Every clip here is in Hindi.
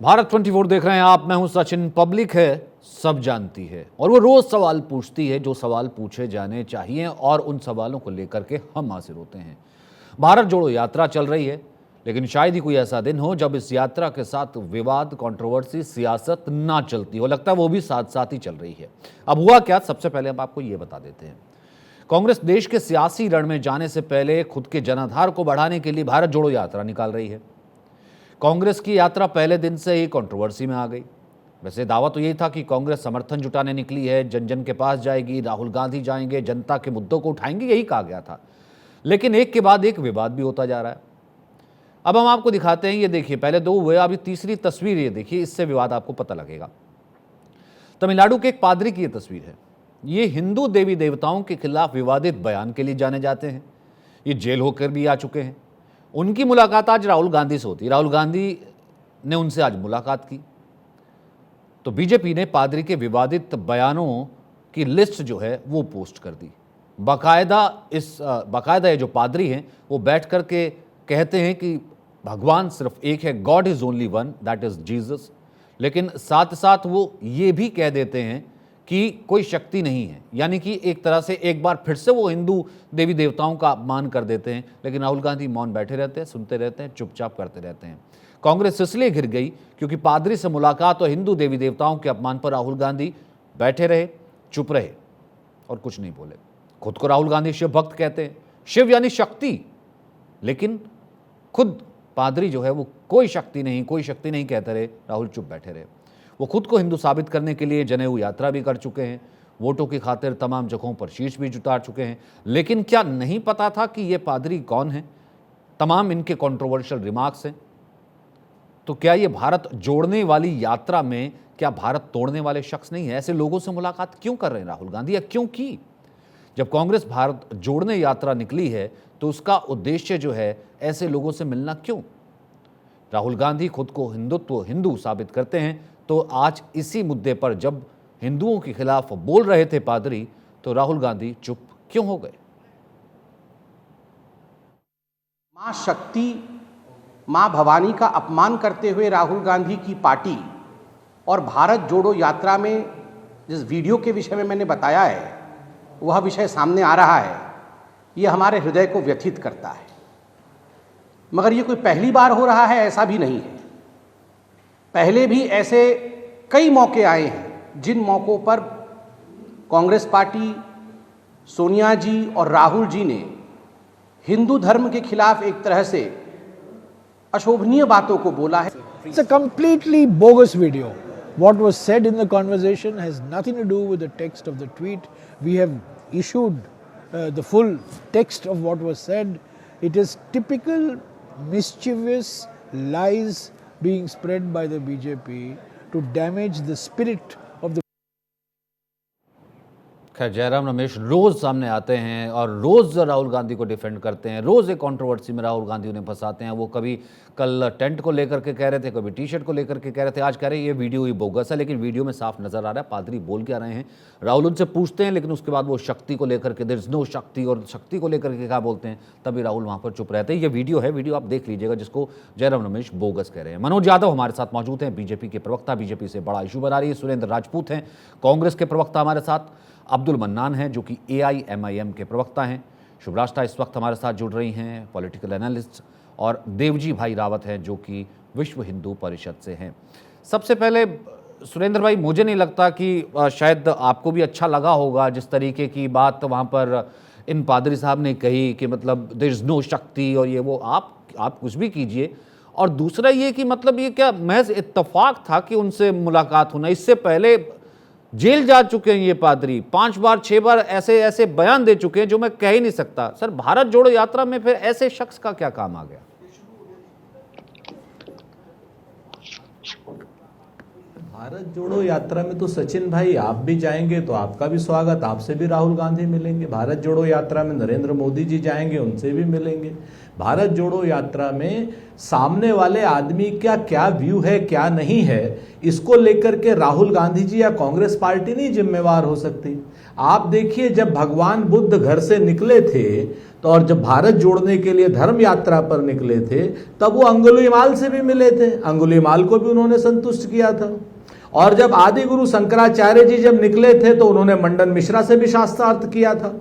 भारत 24 देख रहे हैं आप। मैं हूं सचिन। पब्लिक है, सब जानती है और वो रोज सवाल पूछती है जो सवाल पूछे जाने चाहिए और उन सवालों को लेकर के हम हाजिर होते हैं। भारत जोड़ो यात्रा चल रही है, लेकिन शायद ही कोई ऐसा दिन हो जब इस यात्रा के साथ विवाद, कंट्रोवर्सी, सियासत ना चलती हो। लगता है वो भी साथ साथ ही चल रही है। अब हुआ क्या, सबसे पहले हम आपको ये बता देते हैं। कांग्रेस देश के सियासी रण में जाने से पहले खुद के जनाधार को बढ़ाने के लिए भारत जोड़ो यात्रा निकाल रही है। कांग्रेस की यात्रा पहले दिन से ही कंट्रोवर्सी में आ गई। वैसे दावा तो यही था कि कांग्रेस समर्थन जुटाने निकली है, जन जन के पास जाएगी, राहुल गांधी जाएंगे, जनता के मुद्दों को उठाएंगे, यही कहा गया था। लेकिन एक के बाद एक विवाद भी होता जा रहा है। अब हम आपको दिखाते हैं, ये देखिए, पहले दो हुए, अभी तीसरी तस्वीर ये देखिए, इससे विवाद आपको पता लगेगा। तमिलनाडु के एक पादरी की ये तस्वीर है। ये हिंदू देवी देवताओं के खिलाफ विवादित बयान के लिए जाने जाते हैं। ये जेल होकर भी आ चुके हैं। उनकी मुलाकात आज राहुल गांधी से होती है। राहुल गांधी ने उनसे आज मुलाकात की। तो बीजेपी ने पादरी के विवादित बयानों की लिस्ट जो है वो पोस्ट कर दी। बाकायदा ये जो पादरी हैं वो बैठ कर के कहते हैं कि भगवान सिर्फ एक है, God is only one, that is Jesus. लेकिन साथ साथ वो ये भी कह देते हैं कि कोई शक्ति नहीं है, यानी कि एक तरह से एक बार फिर से वो हिंदू देवी देवताओं का अपमान कर देते हैं। लेकिन राहुल गांधी मौन बैठे रहते हैं, सुनते रहते हैं, चुपचाप करते रहते हैं। कांग्रेस इसलिए घिर गई क्योंकि पादरी से मुलाकात और हिंदू देवी देवताओं के अपमान पर राहुल गांधी बैठे रहे, चुप रहे और कुछ नहीं बोले। खुद को राहुल गांधी शिव भक्त कहते हैं, शिव यानी शक्ति, लेकिन खुद पादरी जो है वो कोई शक्ति नहीं कहते रहे। राहुल चुप बैठे रहे। वो खुद को हिंदू साबित करने के लिए जनेऊ यात्रा भी कर चुके हैं, वोटों की खातिर तमाम जगहों पर शीश भी जुटा चुके हैं। लेकिन क्या नहीं पता था कि ये पादरी कौन है? तमाम इनके कंट्रोवर्शियल रिमार्क्स हैं। तो क्या ये भारत जोड़ने वाली यात्रा में क्या भारत तोड़ने वाले शख्स नहीं है? ऐसे लोगों से मुलाकात क्यों कर रहे हैं राहुल गांधी, या क्यों की? जब कांग्रेस भारत जोड़ने यात्रा निकली है तो उसका उद्देश्य जो है ऐसे लोगों से मिलना क्यों? राहुल गांधी खुद को हिंदू साबित करते हैं, तो आज इसी मुद्दे पर जब हिंदुओं के खिलाफ बोल रहे थे पादरी, तो राहुल गांधी चुप क्यों हो गए? मां शक्ति, मां भवानी का अपमान करते हुए राहुल गांधी की पार्टी और भारत जोड़ो यात्रा में जिस वीडियो के विषय में मैंने बताया है वह विषय सामने आ रहा है, यह हमारे हृदय को व्यथित करता है। मगर यह कोई पहली बार हो रहा है ऐसा भी नहीं है। पहले भी ऐसे कई मौके आए हैं जिन मौक़ों पर कांग्रेस पार्टी, सोनिया जी और राहुल जी ने हिंदू धर्म के खिलाफ एक तरह से अशोभनीय बातों को बोला है। It's a completely bogus video. What was said in the conversation has nothing to do with the text of the tweet. We have issued the full text of what was said. It is typical mischievous lies being spread by the BJP to damage the spirit of the खैर, जयराम रमेश रोज सामने आते हैं और रोज राहुल गांधी को डिफेंड करते हैं। रोज एक कंट्रोवर्सी में राहुल गांधी उन्हें फंसाते हैं। वो कभी कल टेंट को लेकर के कह रहे थे, कभी टी शर्ट को लेकर के कह रहे थे, आज कह रहे हैं ये वीडियो ही बोगस है। लेकिन वीडियो में साफ नजर आ रहा है पादरी बोल क्या रहे हैं। राहुल उनसे पूछते हैं, लेकिन उसके बाद वो शक्ति को लेकर के, देयर इज नो शक्ति, और शक्ति को लेकर के क्या बोलते हैं, तभी राहुल वहां पर चुप रहते हैं। ये वीडियो है, वीडियो आप देख लीजिएगा, जिसको जयराम रमेश बोगस कह रहे हैं। मनोज यादव हमारे साथ मौजूद हैं, बीजेपी के प्रवक्ता, बीजेपी से बड़ा इशू बना रही है। सुरेंद्र राजपूत हैं, कांग्रेस के प्रवक्ता हमारे साथ। अब्दुल मन्नान हैं जो कि AIMIM के प्रवक्ता हैं। शुभराष्ट्र इस वक्त हमारे साथ जुड़ रही हैं, पॉलिटिकल एनालिस्ट। और देवजी भाई रावत हैं जो कि विश्व हिंदू परिषद से हैं। सबसे पहले सुरेंद्र भाई, मुझे नहीं लगता कि शायद आपको भी अच्छा लगा होगा जिस तरीके की बात वहाँ पर इन पादरी साहब ने कही कि मतलब देयर इज नो शक्ति और ये वो। आप कुछ भी कीजिए। और दूसरा ये कि मतलब ये क्या महज इत्तेफाक था कि उनसे मुलाकात होना? इससे पहले जेल जा चुके हैं ये पादरी, 5 बार 6 बार ऐसे बयान दे चुके हैं जो मैं कह ही नहीं सकता। सर, भारत जोड़ो यात्रा में फिर ऐसे शख्स का क्या काम आ गया? भारत जोड़ो यात्रा में तो सचिन भाई आप भी जाएंगे तो आपका भी स्वागत, आपसे भी राहुल गांधी मिलेंगे। भारत जोड़ो यात्रा में नरेंद्र मोदी जी जाएंगे, उनसे भी मिलेंगे। भारत जोड़ो यात्रा में सामने वाले आदमी का क्या व्यू है क्या नहीं है, इसको लेकर के राहुल गांधी जी या कांग्रेस पार्टी नहीं जिम्मेवार हो सकती। आप देखिए, जब भगवान बुद्ध घर से निकले थे तो और जब भारत जोड़ने के लिए धर्म यात्रा पर निकले थे तब वो अंगुलीमाल से भी मिले थे, अंगुलीमाल को भी उन्होंने संतुष्ट किया था। और जब आदि गुरु शंकराचार्य जी जब निकले थे तो उन्होंने मंडन मिश्रा से भी शास्त्रार्थ किया था।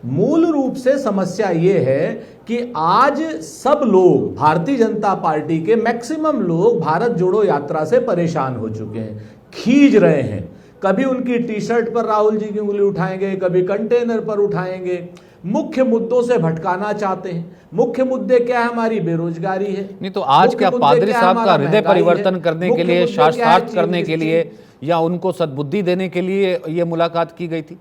मूल रूप से समस्या ये है कि आज सब लोग, भारतीय जनता पार्टी के मैक्सिमम लोग भारत जोड़ो यात्रा से परेशान हो चुके हैं, खींच रहे हैं। कभी उनकी टी शर्ट पर राहुल जी की उंगली उठाएंगे, कभी कंटेनर पर उठाएंगे, मुख्य मुद्दों से भटकाना चाहते हैं। मुख्य मुद्दे क्या है? हमारी बेरोजगारी है। नहीं तो आज क्या पादरी साहब का हृदय परिवर्तन करने के लिए, शास्त्रार्थ करने के लिए या उनको सद्बुद्धि देने के लिए ये मुलाकात की गई थी?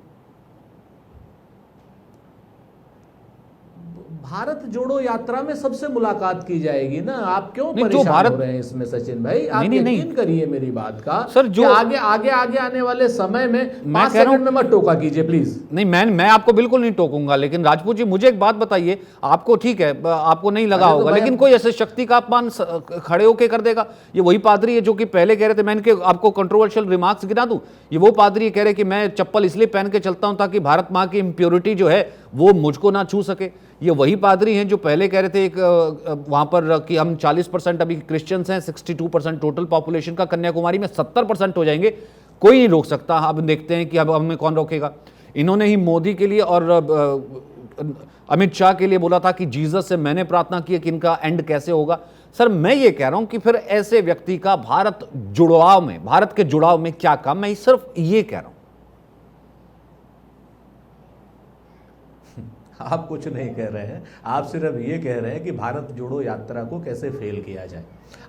भारत जोड़ो यात्रा में सबसे मुलाकात की जाएगी ना, आप क्यों नहीं, परेशान हो रहे हैं इसमें सचिन भाई? आप यकीन करिए मेरी बात का सर, जो आगे आगे आगे आने वाले समय में 5 सेकंड में मत टोका कीजिए प्लीज। नहीं, मैं आपको बिल्कुल नहीं टोकूंगा, लेकिन राजपूत जी मुझे एक बात बताइए, आपको ठीक है, आपको नहीं लगा होगा, लेकिन कोई ऐसे शक्ति का अपमान खड़े होके कर देगा? ये वही पादरी है जो कि पहले कह रहे थे, मैं इनके आपको कंट्रोवर्शियल रिमार्क्स गिना दूं, ये वो पादरी कह रहे कि मैं चप्पल इसलिए पहन के चलता हूं ताकि भारत मां की इंप्योरिटी जो है वो मुझको ना छू सके। ये वही पादरी हैं जो पहले कह रहे थे एक वहां पर कि हम 40% अभी क्रिश्चियंस हैं, 62% टोटल पॉपुलेशन का, कन्याकुमारी में 70% हो जाएंगे, कोई नहीं रोक सकता। अब देखते हैं कि अब हमें कौन रोकेगा। इन्होंने ही मोदी के लिए और अमित शाह के लिए बोला था कि जीसस से मैंने प्रार्थना की कि इनका एंड कैसे होगा। सर मैं ये कह रहा हूं कि फिर ऐसे व्यक्ति का भारत जुड़ाव में, भारत के जुड़ाव में क्या काम? मैं सिर्फ ये कह रहा हूं। आप कुछ नहीं कह रहे हैं, आप सिर्फ ये कह रहे हैं कि भारत जोड़ो यात्रा को कैसे फेल किया जाए।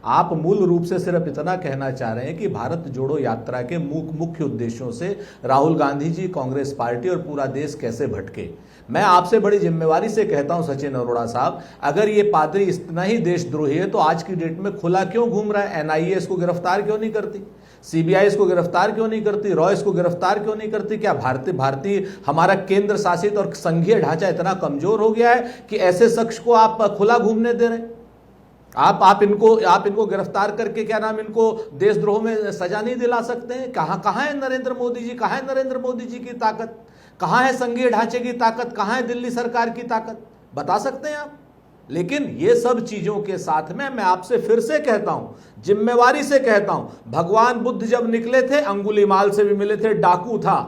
आप मूल रूप से सिर्फ इतना कहना चाह रहे हैं कि भारत जोड़ो यात्रा के मुख्य उद्देश्यों से राहुल गांधी जी, कांग्रेस पार्टी और पूरा देश कैसे भटके। मैं आपसे बड़ी जिम्मेवारी से कहता हूं सचिन अरोड़ा साहब, अगर ये पादरी इतना ही देशद्रोही है तो आज की डेट में खुला क्यों घूम रहा है? एनआईए इसको गिरफ्तार क्यों नहीं करती? सीबीआई इसको गिरफ्तार क्यों नहीं करती? रॉ इसको गिरफ्तार क्यों नहीं करती? क्या भारतीय हमारा केंद्र शासित और संघीय ढांचा इतना कमजोर हो गया है कि ऐसे शख्स को आप खुला घूमने दे रहे हैं? आप इनको गिरफ्तार करके क्या नाम, इनको देशद्रोह में सजा नहीं दिला सकते हैं? कहां है नरेंद्र मोदी जी? कहां है नरेंद्र मोदी जी की ताकत? कहां है संघीय ढांचे की ताकत? कहां है दिल्ली सरकार की ताकत? बता सकते हैं आप? लेकिन ये सब चीजों के साथ में मैं आपसे फिर से कहता हूं, जिम्मेवारी से कहता हूं, भगवान बुद्ध जब निकले थे अंगुलीमाल से भी मिले थे, डाकू था,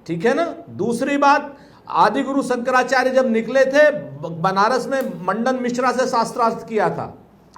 ठीक है ना। दूसरी बात, आदि गुरु शंकराचार्य जब निकले थे बनारस में मंडन मिश्रा से शास्त्रार्थ किया था,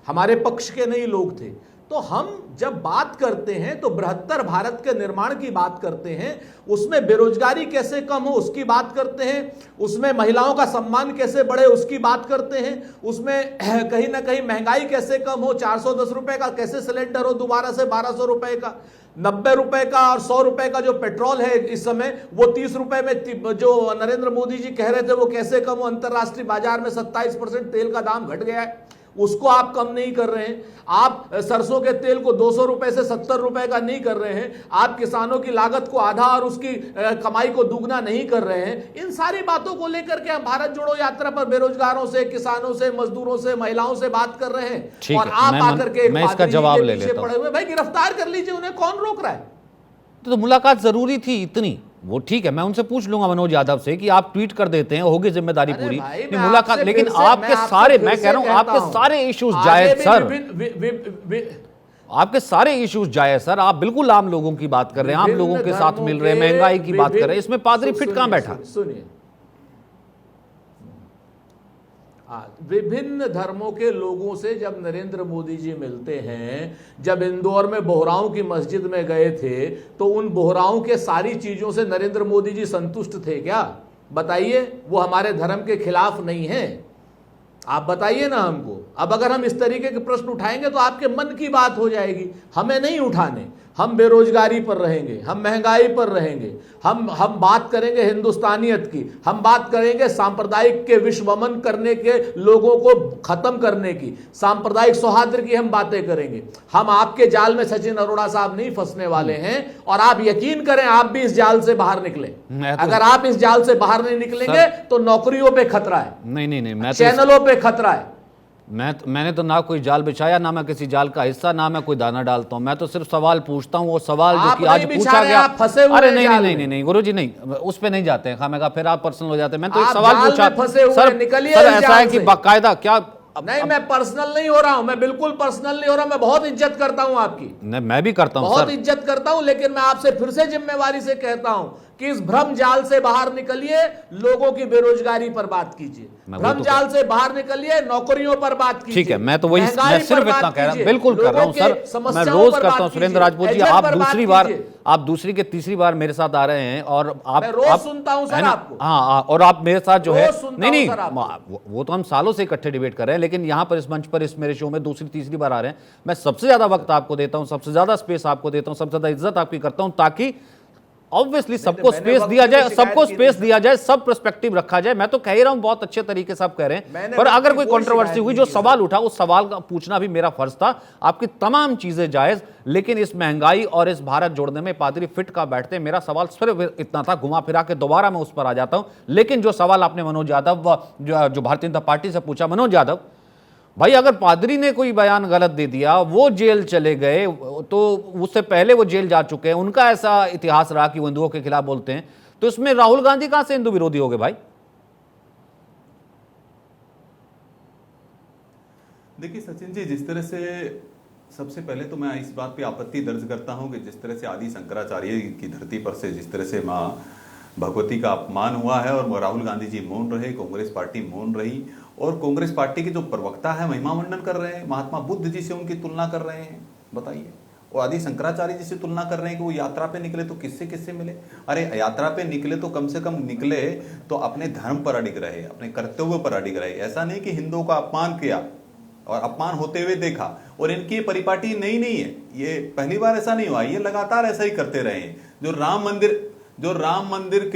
हमारे पक्ष के नहीं लोग थे। तो हम जब बात करते हैं तो बृहत्तर भारत के निर्माण की बात करते हैं, उसमें बेरोजगारी कैसे कम हो उसकी बात करते हैं, उसमें महिलाओं का सम्मान कैसे बढ़े उसकी बात करते हैं, उसमें कहीं ना कहीं महंगाई कैसे कम हो, 410 रुपए का कैसे सिलेंडर हो दोबारा से 1200 रुपए का, 90 रुपए का और 100 रुपए का जो पेट्रोल है इस समय वो 30 रुपए में जो नरेंद्र मोदी जी कह रहे थे वो कैसे कम हो। अंतरराष्ट्रीय बाजार में 27% तेल का दाम घट गया है, उसको आप कम नहीं कर रहे हैं। आप सरसों के तेल को 200 रुपए से 70 रुपए का नहीं कर रहे हैं। आप किसानों की लागत को आधा और उसकी कमाई को दुगना नहीं कर रहे हैं। इन सारी बातों को लेकर के हम भारत जोड़ो यात्रा पर बेरोजगारों से, किसानों से, मजदूरों से, महिलाओं से बात कर रहे हैं, और आप आकर के मैं इसका जवाब ले लेता हूं। पड़े हुए, भाई गिरफ्तार कर लीजिए, उन्हें कौन रोक रहा है? तो मुलाकात जरूरी थी इतनी? वो ठीक है, मैं उनसे पूछ लूंगा मनोज यादव से कि आप ट्वीट कर देते हैं, होगी जिम्मेदारी पूरी नहीं मुलाकात, लेकिन आपके सारे, मैं कह रहा हूं आपके सारे इश्यूज जायज सर, आपके सारे इश्यूज जायज सर। आप बिल्कुल आम लोगों की बात कर रहे हैं, आम लोगों के साथ मिल रहे हैं, महंगाई की बात कर रहे हैं, इसमें पादरी फिट कहां बैठा? सुनिए, विभिन्न धर्मों के लोगों से जब नरेंद्र मोदी जी मिलते हैं, जब इंदौर में बोहराओं की मस्जिद में गए थे तो उन बोहराओं के सारी चीजों से नरेंद्र मोदी जी संतुष्ट थे क्या? बताइए, वो हमारे धर्म के खिलाफ नहीं है, आप बताइए ना हमको। अब अगर हम इस तरीके के प्रश्न उठाएंगे तो आपके मन की बात हो जाएगी, हमें नहीं उठाने। हम बेरोजगारी पर रहेंगे, हम महंगाई पर रहेंगे, हम बात करेंगे हिंदुस्तानियत की, हम बात करेंगे सांप्रदायिक के विश्वमन करने के लोगों को खत्म करने की, सांप्रदायिक सौहार्द की हम बातें करेंगे। हम आपके जाल में सचिन अरोड़ा साहब नहीं फंसने वाले हैं, और आप यकीन करें आप भी इस जाल से बाहर निकले। अगर आप इस जाल से बाहर नहीं निकलेंगे तो नौकरियों पे खतरा है, नहीं, मैं चैनलों पे खतरा है। मैंने तो ना कोई जाल बिछाया, ना मैं किसी जाल का हिस्सा, ना मैं कोई दाना डालता हूं। मैं तो सिर्फ सवाल पूछता हूं, वो सवाल जो कि आज पूछा गया। अरे नहीं गुरुजी नहीं, उस पे नहीं जाते हैं खामेगा, फिर आप पर्सनल हो जाते हैं। मैं तो एक सवाल पूछा सर ऐसा है कि बाकायदा क्या नहीं, मैं पर्सनल नहीं हो रहा हूं, मैं बिल्कुल पर्सनल नहीं हो रहा, मैं बहुत इज्जत करता हूं आपकी। मैं भी करता हूं, बहुत इज्जत करता हूं, लेकिन मैं आपसे फिर से जिम्मेवारी से कहता हूं कि इस भ्रम जाल से बाहर निकलिए, लोगों की बेरोजगारी पर बात कीजिए, भ्रम जाल से बाहर निकलिए, नौकरियों पर बात कीजिए। ठीक है, मैं तो वही, मैं सिर्फ इतना कह रहा हूं, बिल्कुल कर रहा हूं सर, मैं रोज करता हूं। सुरेंद्र राजपूत जी, आप दूसरी के तीसरी बार मेरे साथ आ रहे हैं, और आप रोज सुनता हूं सर आपको। हाँ, और आप मेरे साथ जो है, नहीं वो तो हम सालों से इकट्ठे डिबेट कर रहे हैं, लेकिन यहां पर इस मंच पर, इस मेरे शो में दूसरी तीसरी बार आ रहे हैं। मैं सबसे ज्यादा वक्त आपको देता हूं, सबसे ज्यादा स्पेस आपको देता हूं, सबसे ज्यादा इज्जत आपकी करता हूं, ताकि ऑब्वियसली सबको स्पेस दिया जाए, सबको स्पेस दिया जाए, सब पर्सपेक्टिव रखा जाए। मैं तो कह ही रहा हूं, बहुत अच्छे तरीके से आप कह रहे हैं, पर अगर कोई कंट्रोवर्सी हुई, जो सवाल उठा, उस सवाल का पूछना भी मेरा फर्ज था। आपकी तमाम चीजें जायज, लेकिन इस महंगाई और इस भारत जोड़ने में पादरी फिट का बैठते। मेरा सवाल सिर्फ इतना था, घुमा फिरा के दोबारा मैं उस पर आ जाता हूं। लेकिन जो सवाल आपने मनोज यादव, जो भारतीय जनता पार्टी से पूछा, मनोज यादव भाई, अगर पादरी ने कोई बयान गलत दे दिया, वो जेल चले गए, तो उससे पहले वो जेल जा चुके हैं, उनका ऐसा इतिहास रहा कि वो हिंदुओं के खिलाफ बोलते हैं, तो इसमें राहुल गांधी कहां से हिंदू विरोधी हो गए भाई? देखिए सचिन जी, जिस तरह से, सबसे पहले तो मैं इस बात पे आपत्ति दर्ज करता हूं कि जिस तरह से आदि शंकराचार्य की धरती पर से जिस तरह से मां भगवती का अपमान हुआ है, और राहुल गांधी जी मौन रहे, कांग्रेस पार्टी मौन रही, और कांग्रेस पार्टी के जो प्रवक्ता है महिमा मंडन कर रहे हैं, महात्मा बुद्ध जी से उनकी तुलना कर रहे हैं, बताइए। और आदि शंकराचार्य जी से तुलना कर रहे हैं कि वो यात्रा पे निकले तो किससे किससे मिले। अरे यात्रा पे निकले तो कम से कम निकले तो अपने धर्म पर अडिग रहे, अपने कर्तव्य पर अडिग रहे। ऐसा नहीं कि हिंदुओं का अपमान किया और अपमान होते हुए देखा। और इनकी परिपाटी नई नहीं है, ये पहली बार ऐसा नहीं हुआ, ये लगातार ऐसा ही करते रहे हैं। जो राम मंदिर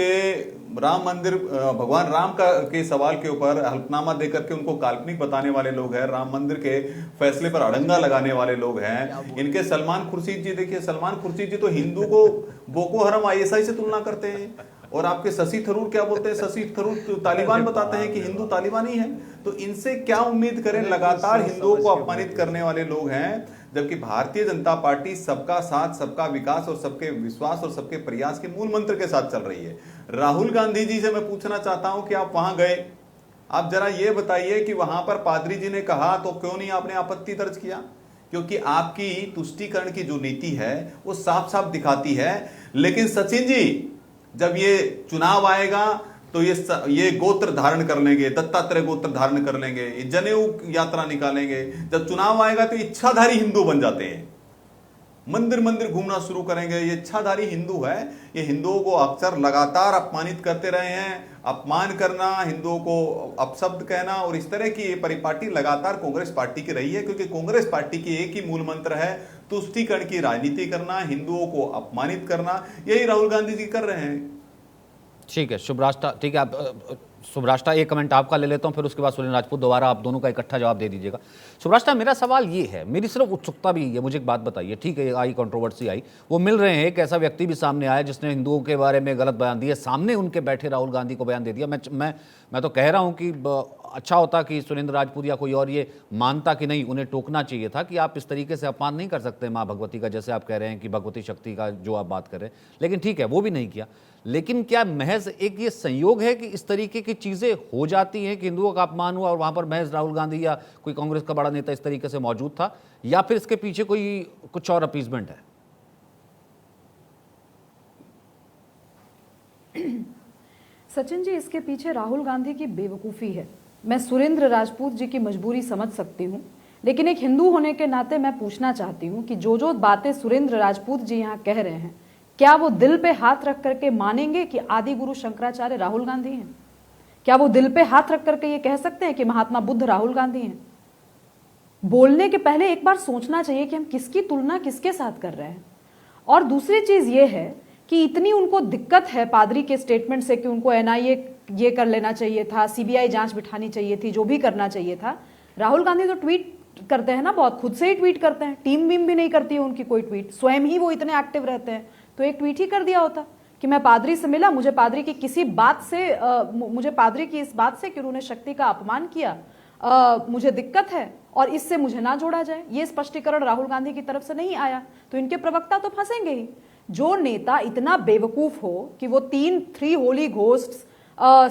भगवान राम के सवाल के ऊपर हल्फनामा देकर के उनको काल्पनिक बताने वाले लोग हैं, राम मंदिर के फैसले पर अड़ंगा लगाने वाले लोग हैं। इनके सलमान खुर्शीद जी, देखिए सलमान खुर्शीद जी तो हिंदू को बोको हरम ISI से तुलना करते हैं, और आपके शशि थरूर क्या बोलते हैं, शशि थरूर तो तालिबान बताते हैं कि हिंदू तालिबानी है। तो इनसे क्या उम्मीद करें, लगातार हिंदुओं को अपमानित करने वाले लोग हैं। जबकि भारतीय जनता पार्टी सबका साथ, सबका विकास और सबके विश्वास और सबके प्रयास के मूल मंत्र के साथ चल रही है। राहुल गांधी जी से मैं पूछना चाहता हूं कि आप वहां गए, आप जरा ये बताइए कि वहां पर पादरी जी ने कहा तो क्यों नहीं आपने आपत्ति दर्ज किया? क्योंकि आपकी तुष्टीकरण की जो नीति है वो साफ साफ दिखाती है। लेकिन सचिन जी, जब ये चुनाव आएगा तो ये गोत्र धारण कर लेंगे, दत्तात्रेय गोत्र धारण कर लेंगे, जनेऊ यात्रा निकालेंगे। जब चुनाव आएगा तो इच्छाधारी हिंदू बन जाते हैं, मंदिर मंदिर घूमना शुरू करेंगे। ये इच्छाधारी हिंदू है, ये हिंदुओं को अक्सर लगातार अपमानित करते रहे हैं। अपमान करना, हिंदुओं को अपशब्द कहना और इस तरह की ये परिपाटी लगातार कांग्रेस पार्टी की रही है। क्योंकि कांग्रेस पार्टी की एक ही मूल मंत्र है, तुष्टीकरण की राजनीति करना, हिंदुओं को अपमानित करना। यही राहुल गांधी जी कर रहे हैं। ठीक है शुभराष्ट्र, ठीक है, आप शुभराष्ट्र एक कमेंट आपका ले लेता हूं, फिर उसके बाद सुरेंद्र राजपूत दोबारा आप दोनों का इकट्ठा जवाब दे दीजिएगा। शुभराष्ट्र, मेरा सवाल ये है, मेरी सिर्फ उत्सुकता भी है, मुझे एक बात बताइए। ठीक है, आई कंट्रोवर्सी आई, वो मिल रहे हैं, एक ऐसा व्यक्ति भी सामने आया जिसने हिंदुओं के बारे में गलत बयान दिए, सामने उनके बैठे राहुल गांधी को बयान दे दिया। मैं तो कह रहा हूं कि अच्छा होता कि सुरेंद्र राजपूत या कोई और ये मानता कि नहीं, उन्हें टोकना चाहिए था कि आप इस तरीके से अपमान नहीं कर सकते माँ भगवती का, जैसे आप कह रहे हैं कि भगवती शक्ति का जो आप बात कर रहे हैं। लेकिन ठीक है, वो भी नहीं किया। लेकिन क्या महज एक ये संयोग है कि इस तरीके की चीजें हो जाती हैं कि हिंदुओं का अपमान हुआ और वहां पर महज राहुल गांधी या कोई कांग्रेस का बड़ा नेता इस तरीके से मौजूद था, या फिर इसके पीछे कोई कुछ और अपीजमेंट है? सचिन जी, इसके पीछे राहुल गांधी की बेवकूफ़ी है। मैं सुरेंद्र राजपूत जी की मजबूरी समझ सकती हूँ, लेकिन एक हिंदू होने के नाते मैं पूछना चाहती हूँ कि जो बातें सुरेंद्र राजपूत जी यहाँ कह रहे हैं, क्या वो दिल पे हाथ रख करके मानेंगे कि आदि गुरु शंकराचार्य राहुल गांधी हैं? क्या वो दिल पे हाथ रख करके ये कह सकते हैं कि महात्मा बुद्ध राहुल गांधी हैं? बोलने के पहले एक बार सोचना चाहिए कि हम किसकी तुलना किसके साथ कर रहे हैं। और दूसरी चीज ये है कि इतनी उनको दिक्कत है पादरी के स्टेटमेंट से कि उनको एनआईए ये कर लेना चाहिए था, सीबीआई जांच बिठानी चाहिए थी, जो भी करना चाहिए था। राहुल गांधी तो ट्वीट करते हैं ना, बहुत खुद से ही ट्वीट करते हैं, टीम वीम भी नहीं करती है उनकी कोई ट्वीट, स्वयं ही वो इतने एक्टिव रहते हैं। तो एक ट्वीट ही कर दिया होता कि मैं पादरी से मिला, मुझे पादरी की किसी बात से मुझे पादरी की इस बात से कि उन्होंने शक्ति का अपमान किया, मुझे दिक्कत है और इससे मुझे ना जोड़ा जाए। ये स्पष्टीकरण राहुल गांधी की तरफ से नहीं आया तो इनके प्रवक्ता तो फंसेंगे ही। जो नेता इतना बेवकूफ हो कि वो three holy ghosts,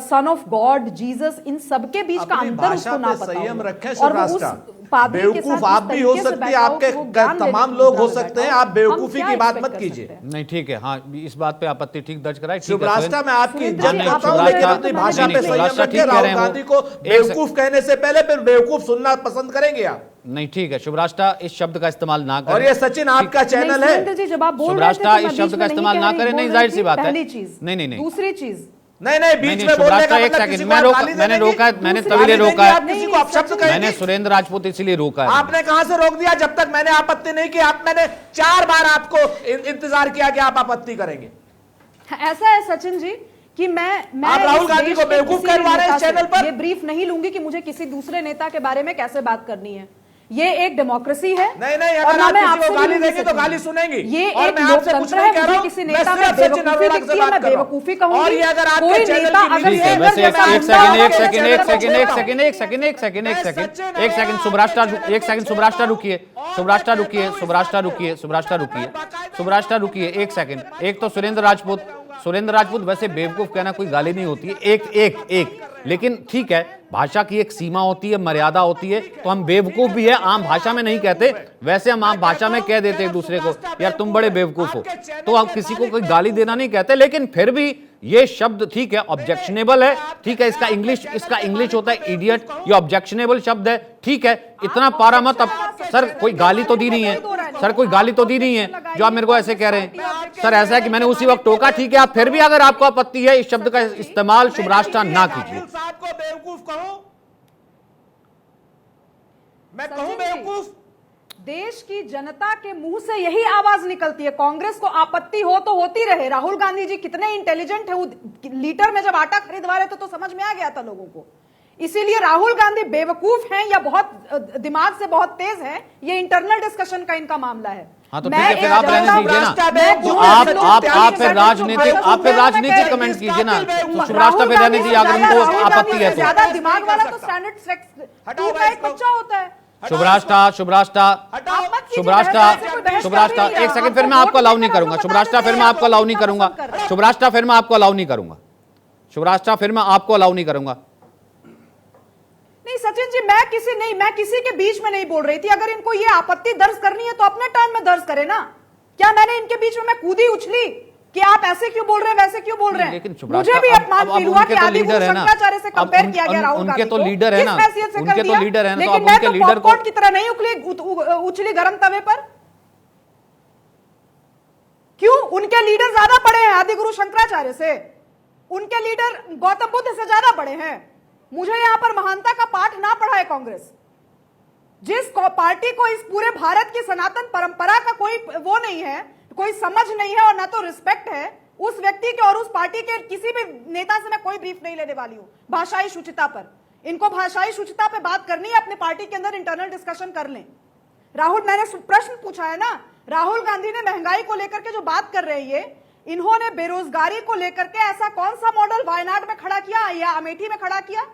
son of God, Jesus, इन सबके बीच का अंतर उसको ना पता संयम हो, रखें और वो उस पादरी के बेवकूफ साथ आप इस भी हो तरीके से सकते हैं, बैठा हो आपके कि वो ज्ञान लेने तमाम की लोग हो मुद्दा सकते हैं, बैठा हो। आप बेवकूफी हम की क्या बात expect मत कर कीजिए। सकते हैं? नहीं ठीक है, हाँ इस बात पे आपत्ति ठीक दर्ज कराए। ठीक है, शुभराष्ट्र मैं आपकी सुरेंद्र इज्जत जी, करता आप हूं, बोल लेकिन रहे अपनी हैं तो भाषा मैंने पे नहीं, संयम शुभराष्ट्र रखें। ठीक कह राहुल रहे हैं वो। गांधी को एक बेवकूफ कहने से पहले फिर बेवकूफ सुनना पसंद करेंगे आप? नहीं ठीक है, शुभराष्ट्र इस शब्द का इस्तेमाल ना करें। और ये सचिन आपका चैनल नहीं, है। सुरेंद्र जी, जब आप बोल रहे थे शुभराष्ट्र तो मैं इस शब्द बीच का में इस्तेमाल नहीं ना कह करें, रही, नहीं बोल जाहिर रही सी थी, बात है। पहली चीज। नहीं। दूसरी चीज, नहीं बीच नहीं, में बोलने शुभराष्ट्र का एक मतलब सेकंड, किसी को मैं आप रोका, गाली मैंने देने की- रोका, मैंने दूसरी तभी गाली रोका देंगे है। आप किसी को आप शब्द मैंने कहेंगे? सुरेंद्र राजपूत इसलिए रोका है। आपने कहां से रोक दिया? जब तक मैंने आपत्ति नहीं की, मैंने 4 बार आपको इंतजार किया कि आप आपत्ति करेंगे। ऐसा है सचिन जी कि मैं आप राहुल इस गांधी देश को के बेवकूफ किसी भी करवा रहे हैं नेता इस चैनल से पर? ये ब्रीफ नहीं लूंगी कि मुझे किसी दूसरे नेता के बारे में कैसे बात करनी है। ये एक डेमोक्रेसी है। नहीं और अगर ना आप मैं किसी आपसे को गाली लूंगी देंगे तो सचिन। गाली सुनेंगी। ये और एक मैं आपसे कुछ लोकतंत्र नहीं है, कह रहा मुझे हूं, किसी मैं नेता में सिर्फ सचिन बेवकूफी अरोड़ा से दिखती है, बात मैं कर रहा हूं। बेवकूफी कहूंगी। और ये अगर आपके कोई चैनल नेता की अगर नीति ठीक है, ये वैसे जैसा एक गुंडा सेकंड, होगा एक तो सेकंड, मैं एक चैनल सेकंड, एक को सेकंड, एक सेकंड, एक सेकंड, एक सेकंड, एक सेकंड, शुभराष्ट्र रुकिए, शुभराष्ट्र रुकिए, शुभराष्ट्र रुकिए, शुभराष्ट्र रुकिए, शुभराष्ट्र रुकिए, एक सेकंड। एक तो सुरेंद्र राजपूत वैसे बेवकूफ कहना कोई गाली नहीं होती है, एक लेकिन ठीक है, भाषा की एक सीमा होती है, मर्यादा होती है। तो हम बेवकूफ भी है, आम भाषा में नहीं कहते, वैसे हम आम भाषा में कह देते एक दूसरे को यार तुम बड़े बेवकूफ हो, तो आप किसी को कोई गाली देना नहीं कहते। लेकिन फिर भी ये शब्द ठीक है, ऑब्जेक्शनेबल है, ठीक है, इसका इंग्लिश होता है इडियट, ये ऑब्जेक्शनेबल शब्द है, ठीक है, इतना पारा मत। अब सर कोई गाली तो दी नहीं है, सर कोई गाली तो दी नहीं है जो आप मेरे को ऐसे कह रहे हैं। सर ऐसा है कि मैंने उसी वक्त टोका, ठीक है, आप फिर भी अगर आपको आपत्ति है इस शब्द का इस्तेमाल शुभराष्ट्र ना कीजिए। साहब को बेवकूफ कहूं? मैं कहूं बेवकूफ? देश की जनता के मुंह से यही आवाज निकलती है। कांग्रेस को आपत्ति हो तो होती रहे। राहुल गांधी जी कितने इंटेलिजेंट है, वो लीटर में जब आटा खरीदवा रहे थे तो समझ में आ गया था लोगों को। इसीलिए राहुल गांधी बेवकूफ हैं या बहुत दिमाग से बहुत तेज हैं, ये इंटरनल डिस्कशन का इनका मामला है। हाँ तो ठीक है, फिर आप रहने दीजिए ना, तो आप फिर राजनीतिक कमेंट कीजिए ना, तो शुभराष्ट्र पे रहने दीजिए अगर उनको आपत्ति है तो। ज्यादा दिमाग वाला तो स्टैंडर्ड टू का एक बच्चा होता है। शुभराष्ट्र, एक सेकंड, फिर मैं आपको अलाउ नहीं करूंगा शुभराष्ट्र, फिर मैं आपको अलाउ नहीं करूंगा शुभराष्ट्र, फिर मैं आपको अलाउ नहीं करूंगा शुभराष्ट्र, फिर मैं आपको अलाउ नहीं करूंगा। नहीं सचिन जी, मैं किसी के बीच में नहीं बोल रही थी। अगर इनको ये आपत्ति दर्ज करनी है तो अपने टर्न में दर्ज करें ना। क्या मैंने इनके बीच में मैं कूदी उछली कि आप ऐसे क्यों बोल रहे हैं, वैसे क्यों बोल रहे हैं? मुझे भी अपमान फील हुआ कि आदि गुरु शंकराचार्य से कंपेयर किया गया राहुल गांधी को। उनके तो लीडर है ना, उनके तो लीडर है ना, तो लेकिन आप मैं उनके तो लीडर को पॉपकॉर्न की तरह नहीं उछली गरम तवे पर। क्यों? उनके लीडर ज्यादा बड़े हैं आदि गुरु शंकराचार्य से, उनके लीडर गौतम बुद्ध से ज्यादा बड़े हैं। मुझे यहां पर महानता का पाठ ना पढ़ाए कांग्रेस। जिस पार्टी को इस पूरे भारत की सनातन परंपरा का कोई वो नहीं है, कोई समझ नहीं है और ना तो रिस्पेक्ट है, उस व्यक्ति के और उस पार्टी के किसी भी नेता से मैं कोई ब्रीफ नहीं लेने वाली हूं भाषाई शुचिता पर। इनको भाषाई शुचिता पे बात करनी है, अपनी पार्टी के अंदर इंटरनल डिस्कशन कर लें। राहुल, मैंने प्रश्न पूछा है ना, राहुल गांधी ने महंगाई को लेकर के जो बात कर रहे हैं, इन्होंने बेरोजगारी को लेकर के ऐसा कौन सा मॉडल वायनाड में खड़ा किया या अमेठी में खड़ा किया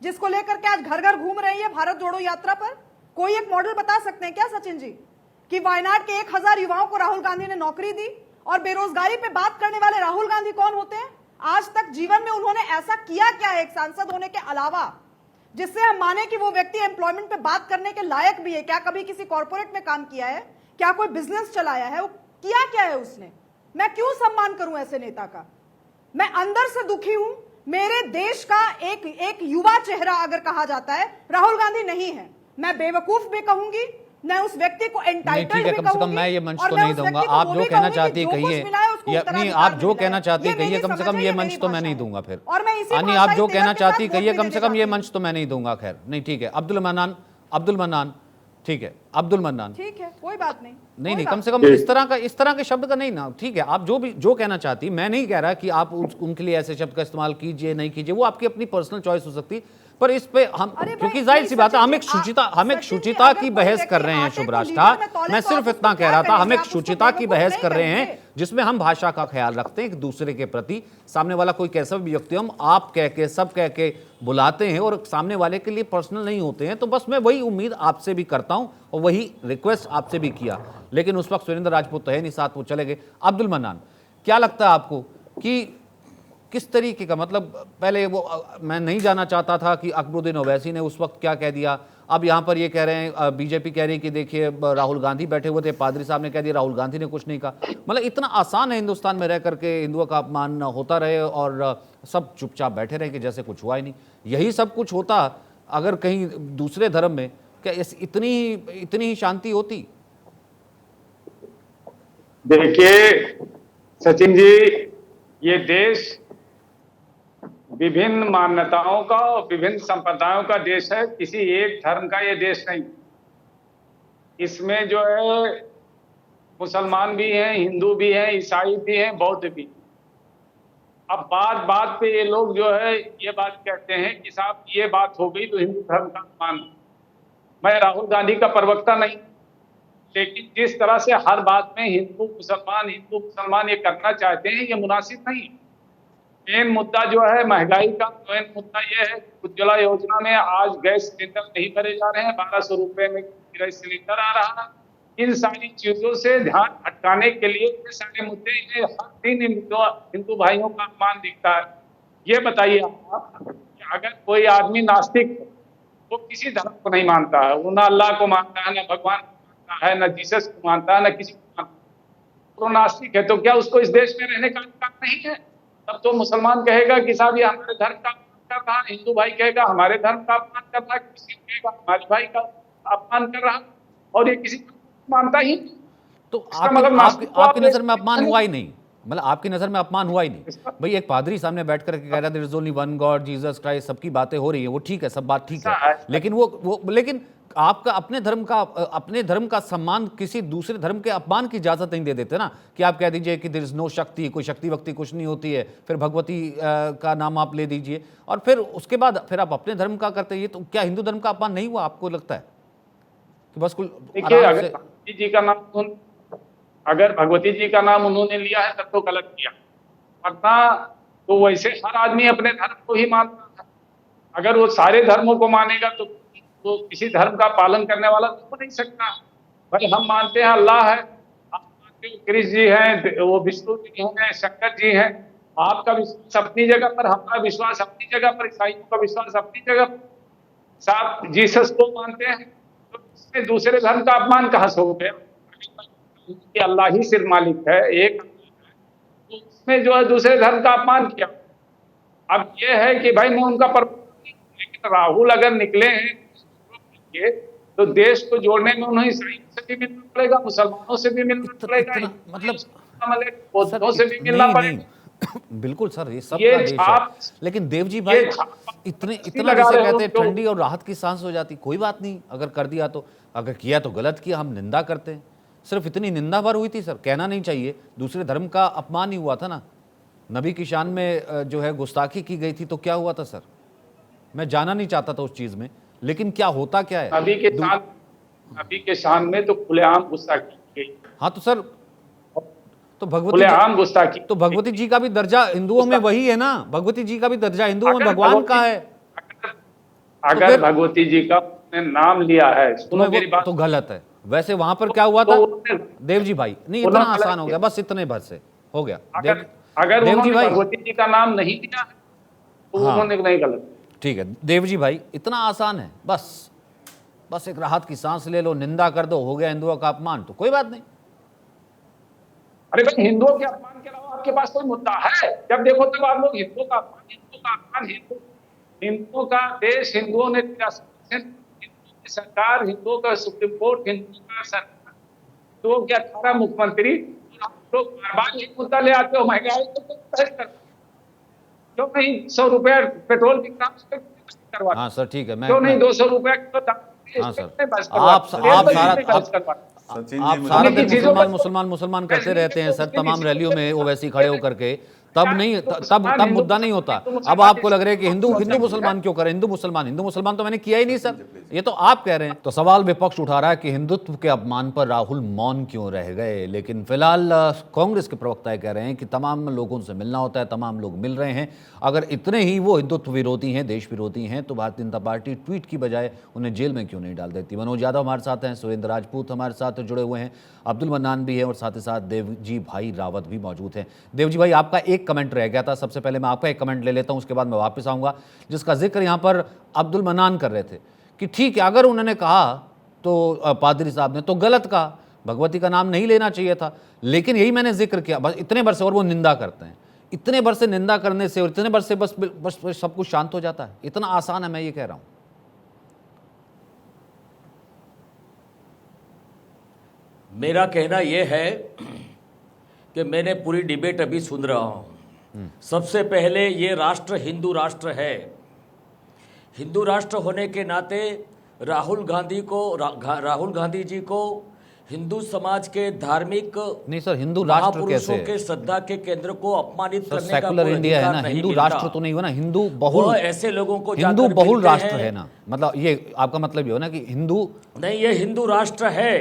जिसको लेकर के आज घर घर घूम रही है भारत जोड़ो यात्रा पर? कोई एक मॉडल बता सकते हैं क्या सचिन जी कि वायनाड के 1000 युवाओं को राहुल गांधी ने नौकरी दी? और बेरोजगारी पे बात करने वाले राहुल गांधी कौन होते हैं? आज तक जीवन में उन्होंने ऐसा किया क्या है एक सांसद होने के अलावा जिससे हम माने कि वो व्यक्ति एम्प्लॉयमेंट पे बात करने के लायक भी है? क्या कभी किसी कॉर्पोरेट में काम किया है? क्या कोई बिजनेस चलाया है? वो किया क्या है उसने? मैं क्यों सम्मान करूं ऐसे नेता का? मैं अंदर से दुखी हूं। मेरे देश का एक युवा चेहरा अगर कहा जाता है, राहुल गांधी नहीं है। मैं बेवकूफ भी कहूंगी, मैं उस व्यक्ति को एंटाइटल्ड भी कहूंगी। कम से कम मैं ये मंच तो नहीं दूंगा। आप जो कहना चाहती है कहिए, नहीं आप जो कहना चाहती है कहिए, कम से कम ये मंच तो मैं नहीं दूंगा फिर। यानी आप जो कहना चाहती कहिए, कम से कम ये मंच तो मैं नहीं दूंगा। खैर नहीं, ठीक है। अब्दुल मन्नान, ठीक है अब्दुल मन्नान। ठीक है, कोई बात नहीं। नहीं, कम से कम इस तरह के शब्द का नहीं ना। ठीक है, आप जो कहना चाहती, मैं नहीं कह रहा कि आप उनके लिए ऐसे शब्द का इस्तेमाल कीजिए नहीं कीजिए, वो आपकी अपनी पर्सनल चॉइस हो सकती, पर इस पे हम, क्योंकि जाहिर सी बात है हम एक शुचिता की बहस कर रहे हैं शुभ राष्ट्र। मैं सिर्फ इतना कह रहा था, हम एक शुचिता की बहस कर रहे हैं जिसमें हम भाषा का ख्याल रखते हैं एक दूसरे के प्रति। सामने वाला कोई कैसा भी व्यक्ति हम आप कह के सब कह के बुलाते हैं और सामने वाले के लिए पर्सनल नहीं होते हैं, तो बस मैं वही उम्मीद आपसे भी करता हूं और वही रिक्वेस्ट आपसे भी किया। लेकिन उस वक्त सुरेंद्र राजपूत तो है नहीं साथ, वो चले गए। अब्दुल मन्नान, क्या लगता है आपको कि किस तरीके का, मतलब पहले वो मैं नहीं जाना चाहता था कि अकबरुद्दीन ओवैसी ने उस वक्त क्या कह दिया, अब यहाँ पर ये कह रहे हैं, बीजेपी कह रही है कि देखिए राहुल गांधी बैठे हुए थे, पादरी साहब ने कह दिया राहुल गांधी ने कुछ नहीं कहा। मतलब इतना आसान है हिंदुस्तान में रह करके हिंदुओं का अपमान होता रहे और सब चुपचाप बैठे रहे कि जैसे कुछ हुआ ही नहीं। यही सब कुछ होता अगर कहीं दूसरे धर्म में, क्या इतनी ही शांति होती? देखिए सचिन जी, ये देश विभिन्न मान्यताओं का और विभिन्न संप्रदायों का देश है, किसी एक धर्म का ये देश नहीं। इसमें जो है मुसलमान भी हैं, हिंदू भी हैं, ईसाई भी हैं, बौद्ध भी। अब बात बात पे ये लोग जो है ये बात कहते हैं कि साहब ये बात हो गई तो हिंदू धर्म का अपमान। मैं राहुल गांधी का प्रवक्ता नहीं, लेकिन जिस तरह से हर बात में हिंदू मुसलमान ये करना चाहते हैं, ये मुनासिब नहीं। मेन मुद्दा जो है महंगाई का, मेन मुद्दा ये है उज्ज्वला योजना में आज गैस सिलेंडर नहीं भरे जा रहे हैं, 1200 रुपए में गैस सिलेंडर आ रहा है। इन सारी चीजों से ध्यान भटकाने के लिए ये सारे मुद्दे, ये हर दिन हिंदू भाइयों का अपमान दिखता है। ये बताइए आप कि अगर कोई आदमी नास्तिक है, वो किसी धर्म को नहीं मानता है, वो ना अल्लाह को मानता है, ना भगवान को मानता है, ना जीसस को मानता है, ना किसी को मानता है, तो नास्तिक है, तो क्या उसको इस देश में रहने का अधिकार नहीं है? तब तो मुसलमान कहेगा कि साहब ये हमारे धर्म का अपमान कर रहा है, हिंदू भाई कहेगा हमारे धर्म का अपमान कर रहा है, किसी कहेगा हमारे भाई का अपमान कर रहा है, और ये किसी को मानता ही। तो आपकी नजर में अपमान हुआ ही नहीं? मतलब आपकी नजर में अपमान हुआ ही नहीं? भाई एक पादरी सामने बैठ कर कह रहा है there is only one God Jesus Christ, सबकी बातें हो रही है, वो ठीक है, सब बात ठीक है, लेकिन लेकिन आपका अपने धर्म का सम्मान किसी दूसरे धर्म के अपमान की इजाजत नहीं दे देते ना, कि आप कह दीजिए कि देयर इज नो शक्ति, कोई शक्ति वक्ति कुछ नहीं होती है, फिर भगवती का नाम आप ले दीजिए और फिर उसके बाद फिर आप अपने धर्म का करते हैं। ये तो क्या हिंदू धर्म का अपमान नहीं हुआ आपको लगता है? कि बस देखिए अगर भगवती जी का नाम उन्होंने लिया है तब तो गलत किया, वरना तो वैसे हर आदमी अपने धर्म को ही मानता है। अगर वो सारे धर्मों को मानेगा तो किसी धर्म का पालन करने वाला तो हो नहीं सकता। भाई हम मानते हैं अल्लाह है, आप मानते हो कृष्ण जी हैं, वो विष्णु जी हैं, शंकर जी हैं, आपका विश्वास अपनी जगह पर, हमारा विश्वास अपनी जगह पर, ईसाइयों का विश्वास अपनी जगह पर, साथ जीसस को मानते हैं, तो इसमें दूसरे धर्म का अपमान कहाँ से हो गया? कि अल्लाह ही सिर्फ मालिक है, एक, तो उसमें जो है दूसरे धर्म का अपमान किया। अब ये है कि भाई मैं उनका लेकिन राहुल अगर निकले हैं तो देश को जोड़ने में उन्हें ईसाइयों से भी मिलना पड़ेगा, मुसलमानों से भी मिलना पड़ेगा, मतलब बौद्धों से भी मिलना पड़ेगा। बिल्कुल सर, ये सब का देश है, लेकिन देव जी भाई इतना जैसे कहते हैं ठंडी और राहत की सांस हो जाती। कोई बात नहीं, अगर कर दिया तो, अगर किया तो गलत किया, हम निंदा करते हैं, सिर्फ इतनी निंदा भर हुई थी सर, कहना नहीं चाहिए। दूसरे धर्म का अपमान ही हुआ था ना, नबी की शान में जो है गुस्ताखी की गई थी, तो क्या हुआ था सर? मैं जाना नहीं चाहता था उस चीज में, लेकिन क्या होता क्या है? नबी के शान में तो खुलेआम गुस्ताखी की गई। हाँ तो सर, तो भगवती जी का भी दर्जा हिंदुओं में वही है ना, भगवती जी का भी दर्जा हिंदुओं में भगवान का है। अगर भगवती जी का नाम लिया है, सुनो मेरी बात, तो गलत है। वैसे वहां पर क्या हुआ था देव जी भाई? नहीं, इतना आसान हो गया, बस इतने भर से हो गया। अगर देव जी भाई भगवती जी का नाम नहीं लिया तो उन्होंने नहीं गलत। ठीक है देव जी भाई, इतना आसान है, बस एक राहत की सांस ले लो, निंदा कर दो, हो गया हिंदुओं का अपमान, तो कोई बात नहीं। अरे भाई हिंदुओं के अपमान के अलावा आपके पास कोई मुद्दा है? जब देखो तब आप लोग हिंदुओं का अपमान, हिंदुओं का देश, हिंदुओं ने सरकार, हिंदुओं का सुप्रीम कोर्ट, हिंदुओं का सरकार, हिंदुओं के 18 मुख्यमंत्री, आप लोग बार बार एक मुद्दा ले आते हो महंगाई को, क्यों नहीं 100 रुपया पेट्रोल की करवा? हाँ सर ठीक है, क्यों नहीं 200 रुपया हाँ सर, मैं बहस आप करवा- आप मैं सारा बहस करवा- सचिन जी आप मुझे सारा उन्हीं दिन की चीजों मुसलमान का- मुसलमान मुसलमान करते रहते हैं सर, उन्हीं की तमाम चीजों रैलियों में वो वैसे ही खड़े होकर के, तब नहीं तब मुसलमान, तब हिंदू मुद्दा नहीं होता। हिंदू अब मुसलमान आपको लग रहा है कि हिंदू हिंदू हिंदू मुसलमान क्यों करें, हिंदू मुसलमान तो मैंने किया ही नहीं सर, ये तो आप कह रहे हैं। तो सवाल विपक्ष उठा रहा है कि हिंदुत्व के अपमान पर राहुल मौन क्यों रह गए, लेकिन फिलहाल कांग्रेस के प्रवक्ता कह रहे हैं कि तमाम लोगों से मिलना होता है, तमाम लोग मिल रहे हैं, अगर इतने ही वो हिंदुत्व विरोधी हैं, देश विरोधी हैं, तो भारतीय जनता पार्टी ट्वीट की बजाय उन्हें जेल में क्यों नहीं डाल देती। मनोज यादव हमारे साथ हैं, सुरेंद्र राजपूत हमारे साथ जुड़े हुए हैं, अब्दुल मन्नान भी है और साथ ही साथ देवजी भाई रावत भी मौजूद हैं। देवजी भाई, आपका एक कमेंट रह गया था, सबसे पहले मैं आपका एक कमेंट ले लेता हूं, उसके बाद मैं वापस आऊंगा, जिसका जिक्र यहां पर अब्दुल मन्नान कर रहे थे कि ठीक है, अगर उन्होंने कहा तो पादरी साहब ने तो गलत कहा, भगवती का नाम नहीं लेना चाहिए था, लेकिन यही मैंने जिक्र किया, बस इतने भर से, और वो निंदा करते हैं, इतने भर से निंदा करने से और इतने भर से बस बस सब कुछ शांत हो जाता है, इतना आसान है, मैं ये कह रहा हूं। मेरा कहना यह है कि मैंने पूरी डिबेट अभी सुन रहा हूं। सबसे पहले ये राष्ट्र हिंदू राष्ट्र है। हिंदू राष्ट्र होने के नाते राहुल गांधी जी को हिंदू समाज के धार्मिक नहीं सर, हिंदू राष्ट्र कैसे महापुरुषों के श्रद्धा के केंद्र को अपमानित सर, करने का सेकुलर कोई इंडिया है अधिकार ना, नहीं हिंदू मिलता। राष्ट्र तो नहीं हुआ ना, हिंदू बहुल, वह ऐसे लोगों को हिंदू जाकर बहुल मिलते राष्ट्र हैं। है ना, मतलब ये आपका मतलब ये हो ना कि हिंदू नहीं, ये हिंदू राष्ट्र है,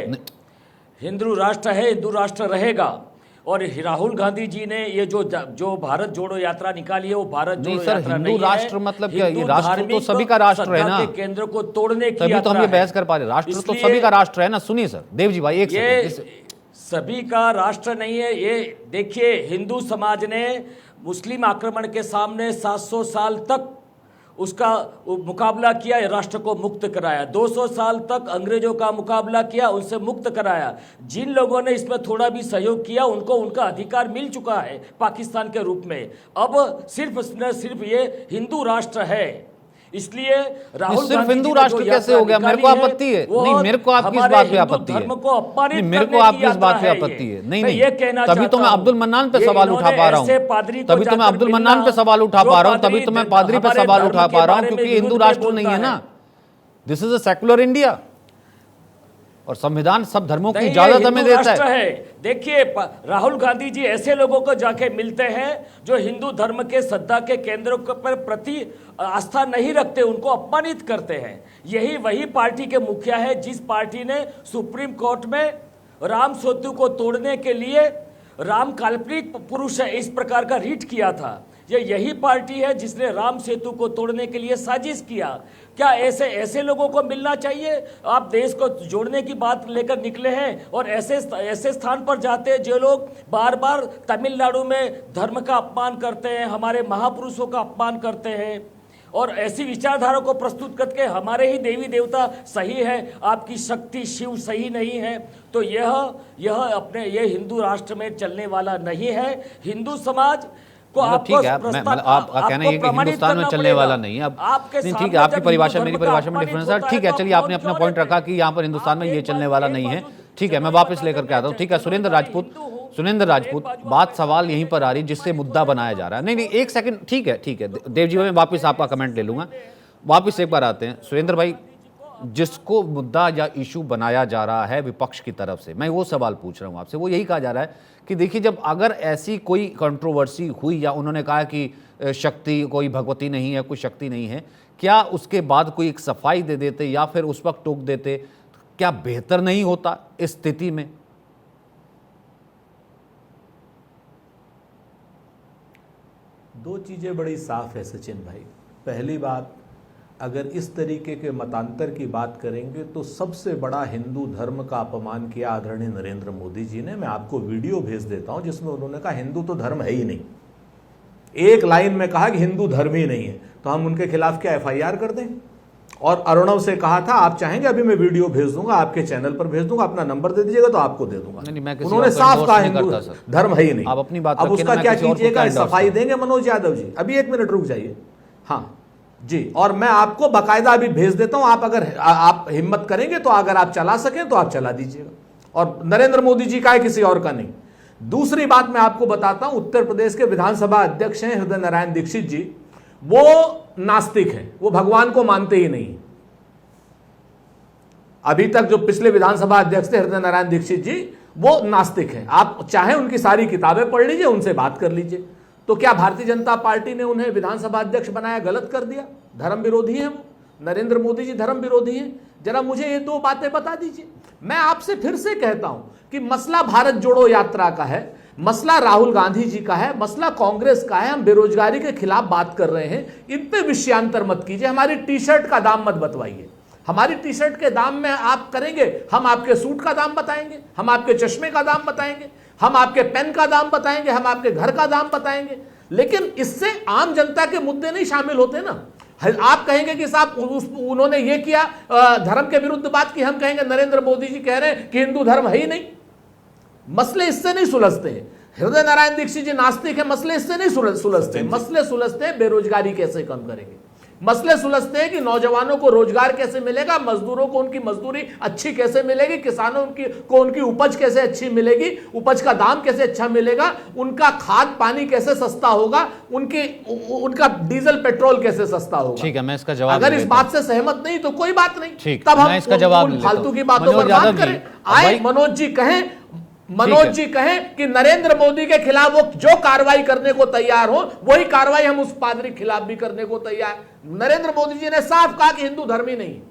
हिंदू राष्ट्र है, हिंदू राष्ट्र रहेगा। और राहुल गांधी जी ने ये जो भारत जोड़ो यात्रा निकाली है, वो भारत नहीं जोड़ो सर, यात्रा हिंदू नहीं राष्ट्र है। मतलब क्या, ये हिंदू राष्ट्र तो धार्मिक सभी का राष्ट्र है श्रद्धा ना, के केंद्र को तोड़ने की तभी तो यात्रा हम ये है। बहस कर पा रहे, राष्ट्र तो इसलिए सभी का राष्ट्र है ना। सुनिए सर, देव जी भाई एक ये सेकंड, सभी का राष्ट्र नहीं है। ये देखिए, हिंदू समाज ने मुस्लिम आक्रमण के सामने 700 साल तक उसका मुकाबला किया, राष्ट्र को मुक्त कराया। 200 साल तक अंग्रेजों का मुकाबला किया, उनसे मुक्त कराया। जिन लोगों ने इसमें थोड़ा भी सहयोग किया, उनको उनका अधिकार मिल चुका है पाकिस्तान के रूप में। अब सिर्फ ये हिंदू राष्ट्र है। इसलिए राहुल सिर्फ गांधी हिंदू जी ने राष्ट्र जो कैसे यात्रा हो गया, मेरे को निकाली है, आपत्ति है। वो नहीं, मेरे को आपकी इस हमारे बात पे हिंदू आपत्ति है। धर्म को अपमानित नहीं, मेरे को करने आपकी की इस बात पे यात्रा है आपत्ति ये। है। नहीं मैं नहीं, ये कहना तभी तो चाहता मैं हूं, अब्दुल मन्नान पे ये सवाल उठा इन्होंने पा रहा ऐसे हूँ, पादरी को तभी तो मैं जाकर अब्दुल मिलना, मन्नान पे सवाल उठा जो पा रहा हूँ, पादरी तभी तो मैं पादरी पे हमारे सवाल धर्म उठा के पा रहा हूँ, बारे में क्योंकि हिंदू विरुद्ध में राष्ट्र नहीं बोलता है ना, this is a secular India, और संविधान सब धर्मों की नहीं, ये इजाजत हमें हिंदू देता राष्ट्र है। देखिए, राहुल गांधी जी ऐसे लोगों को जाके मिलते हैं जो हिंदू धर्म के श्रद्धा के केंद्रों पर प्रति आस्था नहीं रखते, उनको अपमानित करते हैं। यही वही पार्टी के मुखिया है जिस पार्टी ने सुप्रीम कोर्ट में राम सेतु को तोड़ने के लिए राम काल्पनिक पुरुष है इस प्रकार का रीट किया था। ये यही पार्टी है जिसने राम सेतु को तोड़ने के लिए साजिश किया। क्या ऐसे लोगों को मिलना चाहिए? आप देश को जोड़ने की बात लेकर निकले हैं और ऐसे स्थान पर जाते हैं जो लोग बार बार तमिलनाडु में धर्म का अपमान करते हैं, हमारे महापुरुषों का अपमान करते हैं और ऐसी विचारधारा को प्रस्तुत करके हमारे ही देवी देवता सही है, आपकी शक्ति शिव सही नहीं है। तो यह हिंदू राष्ट्र में चलने वाला नहीं है। हिंदू समाज को मतलब ठीक है, आपका कहना ये कि हिंदुस्तान में चलने वाला नहीं है। अब नहीं, ठीक है, आपकी परिभाषा मेरी परिभाषा में डिफरेंस है। ठीक है, चलिए, आपने अपना पॉइंट रखा कि यहाँ पर हिंदुस्तान में ये चलने वाला नहीं है। ठीक है, मैं वापस लेकर के आता हूँ। ठीक है, सुरेंद्र राजपूत, बात सवाल यहीं पर आ रही जिससे मुद्दा बनाया जा रहा है। नहीं, एक सेकंड, ठीक है, देवजी भाई, मैं वापस आपका कमेंट ले लूंगा। वापस एक बार आते हैं सुरेंद्र भाई, जिसको मुद्दा या इशू बनाया जा रहा है विपक्ष की तरफ से, मैं वो सवाल पूछ रहा हूं आपसे। वो यही कहा जा रहा है कि देखिए, जब अगर ऐसी कोई कंट्रोवर्सी हुई या उन्होंने कहा कि शक्ति कोई भगवती नहीं है, कोई शक्ति नहीं है, क्या उसके बाद कोई एक सफाई दे देते या फिर उस वक्त टोक देते, क्या बेहतर नहीं होता इस स्थिति में? दो चीज़ें बड़ी साफ है सचिन भाई। पहली बात, अगर इस तरीके के मतांतर की बात करेंगे तो सबसे बड़ा हिंदू धर्म का अपमान किया आदरणीय नरेंद्र मोदी जी ने। मैं आपको वीडियो भेज देता हूं जिसमें उन्होंने कहा हिंदू तो धर्म है ही नहीं, एक लाइन में कहा कि हिंदू धर्म ही नहीं है। तो हम उनके खिलाफ क्या FIR कर दें? और अर्णव से कहा था, आप चाहेंगे अभी मैं वीडियो भेज दूंगा, आपके चैनल पर भेज दूंगा, अपना नंबर दे दीजिएगा तो आपको दे दूंगा। उन्होंने साफ कहा हिंदू धर्म है ही नहीं। आप अपनी बात अब उसका क्या कीजिएगा, सफाई देंगे मनोज यादव जी? अभी 1 मिनट रुक जाइए। हाँ जी, और मैं आपको बाकायदा अभी भेज देता हूं। आप अगर आप हिम्मत करेंगे तो अगर आप चला सकें तो आप चला दीजिएगा। और नरेंद्र मोदी जी का है, किसी और का नहीं। दूसरी बात मैं आपको बताता हूं, उत्तर प्रदेश के विधानसभा अध्यक्ष हैं हृदय नारायण दीक्षित जी, वो नास्तिक हैं, वो भगवान को मानते ही नहीं। अभी तक जो पिछले विधानसभा अध्यक्ष थे हृदय नारायण दीक्षित जी, वो नास्तिक हैं। आप चाहें उनकी सारी किताबें पढ़ लीजिए, उनसे बात कर लीजिए। तो क्या भारतीय जनता पार्टी ने उन्हें विधानसभा अध्यक्ष बनाया गलत कर दिया? धर्म विरोधी हैं वो, नरेंद्र मोदी जी धर्म विरोधी हैं। जरा मुझे ये दो बातें बता दीजिए। मैं आपसे फिर से कहता हूं कि मसला भारत जोड़ो यात्रा का है, मसला राहुल गांधी जी का है, मसला कांग्रेस का है। हम बेरोजगारी के खिलाफ बात कर रहे हैं, इन पे विषयांतर मत कीजिए। हमारी टी शर्ट का दाम मत बतवाइए। हमारी टी शर्ट के दाम में आप करेंगे, हम आपके सूट का दाम बताएंगे, हम आपके चश्मे का दाम बताएंगे, हम आपके पेन का दाम बताएंगे, हम आपके घर का दाम बताएंगे। लेकिन इससे आम जनता के मुद्दे नहीं शामिल होते ना। आप कहेंगे कि साहब उन्होंने ये किया, धर्म के विरुद्ध बात की, हम कहेंगे नरेंद्र मोदी जी कह रहे हैं कि हिंदू धर्म है ही नहीं। मसले इससे नहीं सुलझते हैं। हृदय नारायण दीक्षित जी नास्तिक है, मसले इससे नहीं सुलझते। मसले सुलझते हैं बेरोजगारी कैसे कम करेंगे, मसले सुलझते हैं कि नौजवानों को रोजगार कैसे मिलेगा, मजदूरों को उनकी मजदूरी अच्छी कैसे मिलेगी, किसानों को उनकी उपज कैसे अच्छी मिलेगी, उपज का दाम कैसे अच्छा मिलेगा, उनका खाद पानी कैसे सस्ता होगा, उनका डीजल पेट्रोल कैसे सस्ता होगा। ठीक है, मैं इसका जवाब अगर इस बात से सहमत नहीं तो कोई बात नहीं, ठीक, तब हम इसका जवाब फालतू की बातों पर बात करें। आए मनोज जी कहें कि नरेंद्र मोदी के खिलाफ वो जो कार्रवाई करने को तैयार हो, वही कार्रवाई हम उस पादरी के खिलाफ भी करने को तैयार। नरेंद्र मोदी जी ने साफ कहा कि हिंदू धर्म ही नहीं है।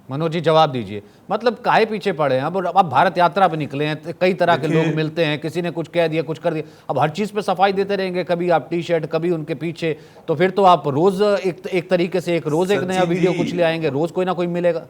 मनोज जी जवाब दीजिए, मतलब काहे पीछे पड़े हैं? अब भारत यात्रा पे निकले हैं, कई तरह के लोग मिलते हैं, किसी ने कुछ कह दिया, कुछ कर दिया, अब हर चीज पे सफाई देते रहेंगे, कभी आप टी शर्ट, कभी उनके पीछे, तो फिर तो आप रोज एक तरीके से एक रोज एक नया वीडियो कुछ ले आएंगे, रोज कोई ना कोई मिलेगा।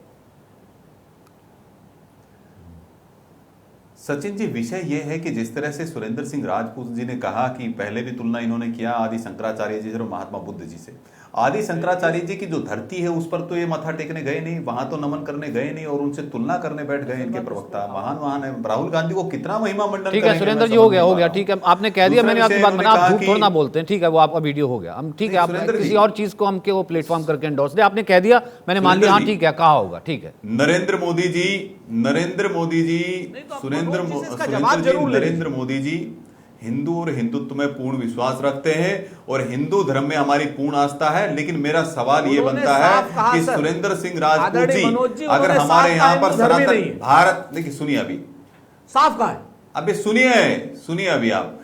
सचिन जी, विषय यह है कि जिस तरह से सुरेंद्र सिंह राजपूत जी ने कहा कि पहले भी तुलना इन्होंने किया आदि शंकराचार्य जी से और महात्मा बुद्ध जी से। आदि शंकराचार्य जी की जो धरती है उस पर तो ये माथा टेकने गए नहीं, वहां तो नमन करने गए नहीं, और उनसे तुलना करने बैठ गए इनके प्रवक्ता। महान है राहुल गांधी को कितना महिमा मंडन। ठीक है सुरेंद्र जी, हो गया, ठीक है, आपने कह दिया, मैंने आपकी बात माना, आप झूठ थोड़ा ना बोलते हैं। ठीक है, वो आपका वीडियो हो गया, हम ठीक है, आप किसी और चीज को हम वो प्लेटफॉर्म करके एंडोर्स दे, आपने कह दिया, मैंने मान लिया, हाँ ठीक है, कहा होगा, ठीक है। नरेंद्र मोदी जी हिंदू और हिंदुत्व में पूर्ण विश्वास रखते हैं और हिंदू धर्म में हमारी पूर्ण आस्था है। लेकिन मेरा सवाल ये बनता है कि सुरेंद्र सिंह राजपूत जी अगर हमारे यहाँ पर सनातन भारत, देखिए सुनिए, अभी साफ कहा है, अभी सुनिए अभी आप,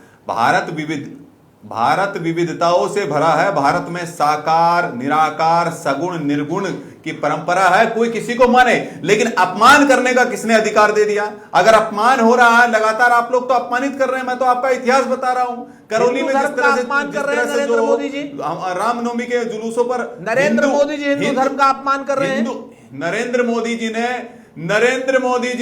भारत विविधताओं से भरा है। भारत में साकार निराकार सगुण निर्गुण की परंपरा है, कोई किसी को माने, लेकिन अपमान करने का किसने अधिकार दे दिया? अगर अपमान हो रहा है लगातार, आप लोग तो अपमानित कर रहे हैं, मैं तो आपका इतिहास बता रहा हूं। करौली में जिस तरह से नरेंद्र मोदी जी रामनवमी के जुलूसों पर नरेंद्र मोदी जी हिंदू धर्म का अपमान कर रहे हैं। नरेंद्र मोदी जी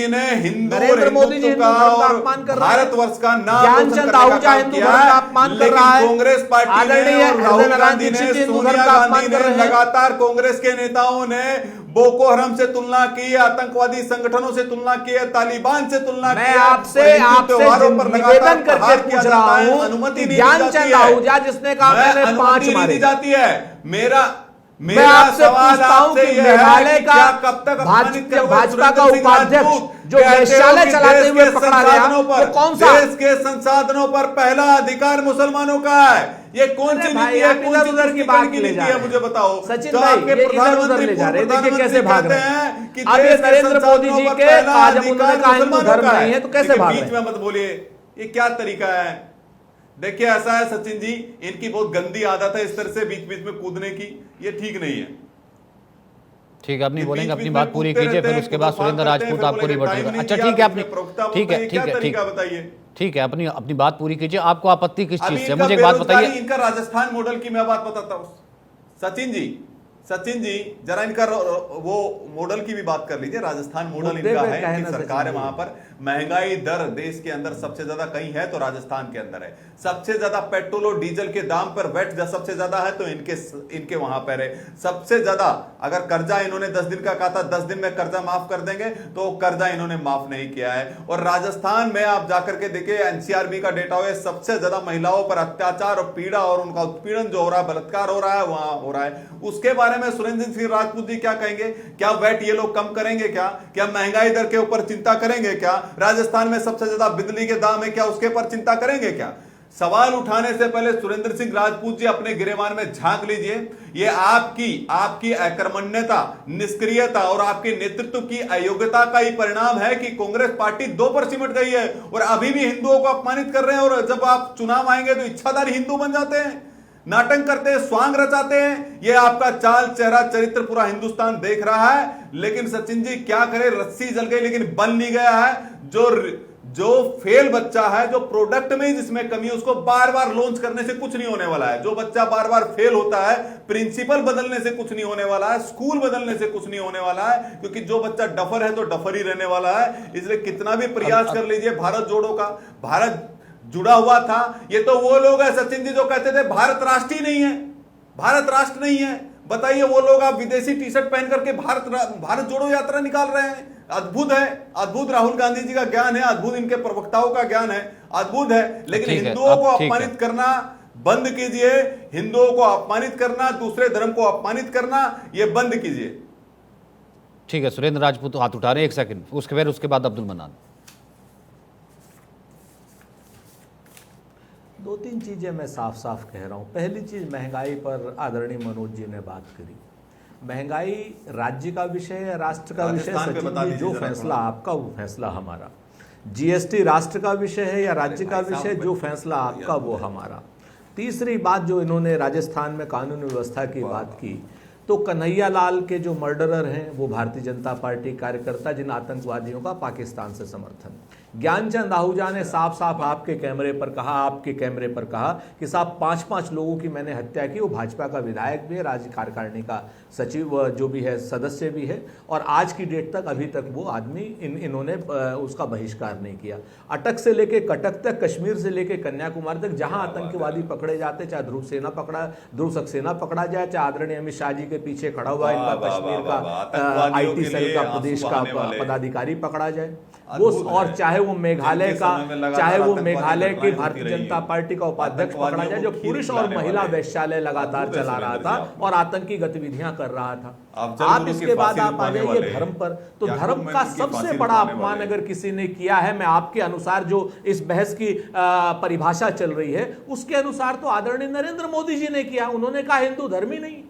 ने हिंदू और हिंदुत्व का और भारतवर्ष का नाम ज्ञानचंद आहूजा हिंदू धर्म का अपमान कर रहा है। कांग्रेस पार्टी ने और राहुल गांधी ने, सोनिया गांधी ने लगातार, कांग्रेस के नेताओं ने बोको हरम से तुलना की, आतंकवादी संगठनों से तुलना की, तालिबान से तुलना की। मैं आपसे निवेदन करके पूछ रहा हूं, अनुमति ज्ञानचंद आहूजा जिसने कहा मैंने 5 मारे दी जाती है। मैं आपसे पूछता हूं कि मेघालय का कब तक भाजपा का उपाध्यक्ष जो वैश्यालय चलाते हुए पकड़ा गया, वो कौन सा? देश के संसाधनों पर पहला अधिकार मुसलमानों का है। ये कौन सी नीति है, कौन सी उधर की बात की नीति है, मुझे बताओ। सचिन भाई, ये इधर ले जा रहे हैं, देखिए कैसे भाग रहे हैं कि अब ये नरेंद्र मोदी जी के आज उन्होंने कहा हिंदू धर्म नहीं है, तो कैसे भाग रहे हैं? बीच में मत बोलिए, ये क्या तरीका है? देखिए ऐसा है सचिन जी, इनकी बहुत गंदी आदत है इस तरह से बीच बीच में कूदने की, ये ठीक नहीं है। ठीक है, अपनी बोलेंगे, अपनी बात पूरी कीजिए, फिर उसके बाद सुरेंद्र राजपूत आपको रिवर्ट करेगा। अच्छा ठीक है, अपनी ठीक है, अपनी बात पूरी कीजिए। आपको आपत्ति किस चीज से, मुझे एक बात बताइए। इनका राजस्थान मॉडल की मैं बात बताता हूं सचिन जी जरा इनका वो मॉडल की भी बात कर लीजिए। राजस्थान मॉडल इनका है कि सरकार है वहां पर, महंगाई दर देश के अंदर सबसे ज्यादा कहीं है तो राजस्थान के अंदर है। सबसे ज्यादा पेट्रोल और डीजल के दाम पर वेट सबसे ज्यादा है तो इनके वहां पर है। सबसे ज्यादा अगर कर्जा इन्होंने 10 दिन का कहा था, 10 दिन में कर्जा माफ कर देंगे, तो कर्जा इन्होंने माफ नहीं किया है। और राजस्थान में आप जाकर के देखिए, एनसीआरबी का डेटा है, सबसे ज्यादा महिलाओं पर अत्याचार और पीड़ा और उनका उत्पीड़न जो हो रहा है, बलात्कार हो रहा है, वहां हो रहा है। उसके बारे में सुरेंद्र सिंह राजपूत जी क्या कहेंगे? क्या वेट ये लोग कम करेंगे? क्या महंगाई दर के ऊपर चिंता करेंगे? क्या राजस्थान में सबसे ज्यादा बिजली के दाम है, क्या उसके पर चिंता करेंगे? क्या सवाल उठाने से पहले सुरेंद्र सिंह राजपूत जी अपने गिरेबान में झांक लीजिए। ये आपकी अकर्मण्यता, निष्क्रियता और आपके नेतृत्व की अयोग्यता का ही परिणाम है कि कांग्रेस पार्टी 2 पर सिमट गई है और अभी भी हिंदुओं को अपमानित कर रहे हैं। और जब आप चुनाव आएंगे तो इच्छाधारी हिंदू बन जाते हैं, नाटक करते हैं, स्वांग रचाते हैं। ये आपका चाल, चेहरा, चरित्र पूरा हिंदुस्तान देख रहा है। लेकिन सचिन जी क्या करे, रस्सी जल गई लेकिन बन नहीं गया है। जो फेल बच्चा है, जो प्रोडक्ट में जिसमें कमी है, उसको बार बार लॉन्च करने से कुछ नहीं होने वाला है। जो बच्चा बार बार फेल होता है, प्रिंसिपल बदलने से कुछ नहीं होने वाला है, स्कूल बदलने से कुछ नहीं होने वाला है, क्योंकि जो बच्चा डफर है तो डफर ही रहने वाला है। इसलिए कितना भी प्रयास कर लीजिए भारत जोड़ो का, भारत जुड़ा हुआ था। ये तो वो लोग हैं सचिन जी जो कहते थे भारत राष्ट्र ही नहीं है, भारत राष्ट्र नहीं है। बताइए वो लोग आप विदेशी टी शर्ट पहन करके भारत जोड़ो यात्रा निकाल रहे हैं। अद्भुत है, अद्भुत राहुल गांधी जी का ज्ञान है, अद्भुत इनके प्रवक्ताओं का ज्ञान है, अद्भुत है। लेकिन हिंदुओं को अपमानित करना बंद कीजिए, हिंदुओं को अपमानित करना, दूसरे धर्म को अपमानित करना, यह बंद कीजिए। ठीक है, सुरेंद्र राजपूत हाथ उठा रहे हैं, 1 सेकंड, उसके बाद अब्दुल मन्नान। 2-3 चीज़ें मैं साफ साफ कह रहा हूँ। पहली चीज़, महंगाई पर आदरणीय मनोज जी ने बात करी। महंगाई राज्य का विषय है, राष्ट्र का विषय। सचिन जी, जो फैसला आपका वो फैसला हमारा। जीएसटी राष्ट्र का विषय है या राज्य का विषय, जो फैसला आपका वो हमारा। तीसरी बात, जो इन्होंने राजस्थान में कानून व्यवस्था की बात की, तो कन्हैया लाल के जो मर्डरर हैं वो भारतीय जनता पार्टी कार्यकर्ता, जिन आतंकवादियों का पाकिस्तान से समर्थन। ज्ञानचंद आहूजा ने साफ साफ आपके कैमरे पर कहा कि साहब 5-5 लोगों की मैंने हत्या की। वो भाजपा का विधायक भी है, राज्य कार्यकारिणी का सचिव जो भी है, सदस्य भी है, और आज की डेट तक अभी तक वो आदमी इन्होंने उसका बहिष्कार नहीं किया। अटक से लेके कटक तक, कश्मीर से लेके कन्याकुमारी तक जहां आतंकवादी पकड़े जाते, चाहे ध्रुव सक्सेना पकड़ा जाए, चाहे आदरणीय अमित शाह जी के पीछे खड़ा हुआ इनका कश्मीर का IT सेल का प्रदेश का पदाधिकारी पकड़ा जाए, वो, और चाहे वो मेघालय की भारतीय जनता पार्टी का उपाध्यक्ष पकड़ा जाए, जो पुरुष और महिला वैश्यालय लगातार चला रहा था और आतंकी गतिविधियां कर रहा था। आप इसके बाद आप आ जाइए धर्म पर, तो धर्म का सबसे बड़ा अपमान अगर किसी ने किया है, मैं आपके अनुसार जो इस बहस की परिभाषा चल रही है उसके अनुसार तो आदरणीय नरेंद्र मोदी जी ने किया। उन्होंने कहा हिंदू धर्म ही नहीं।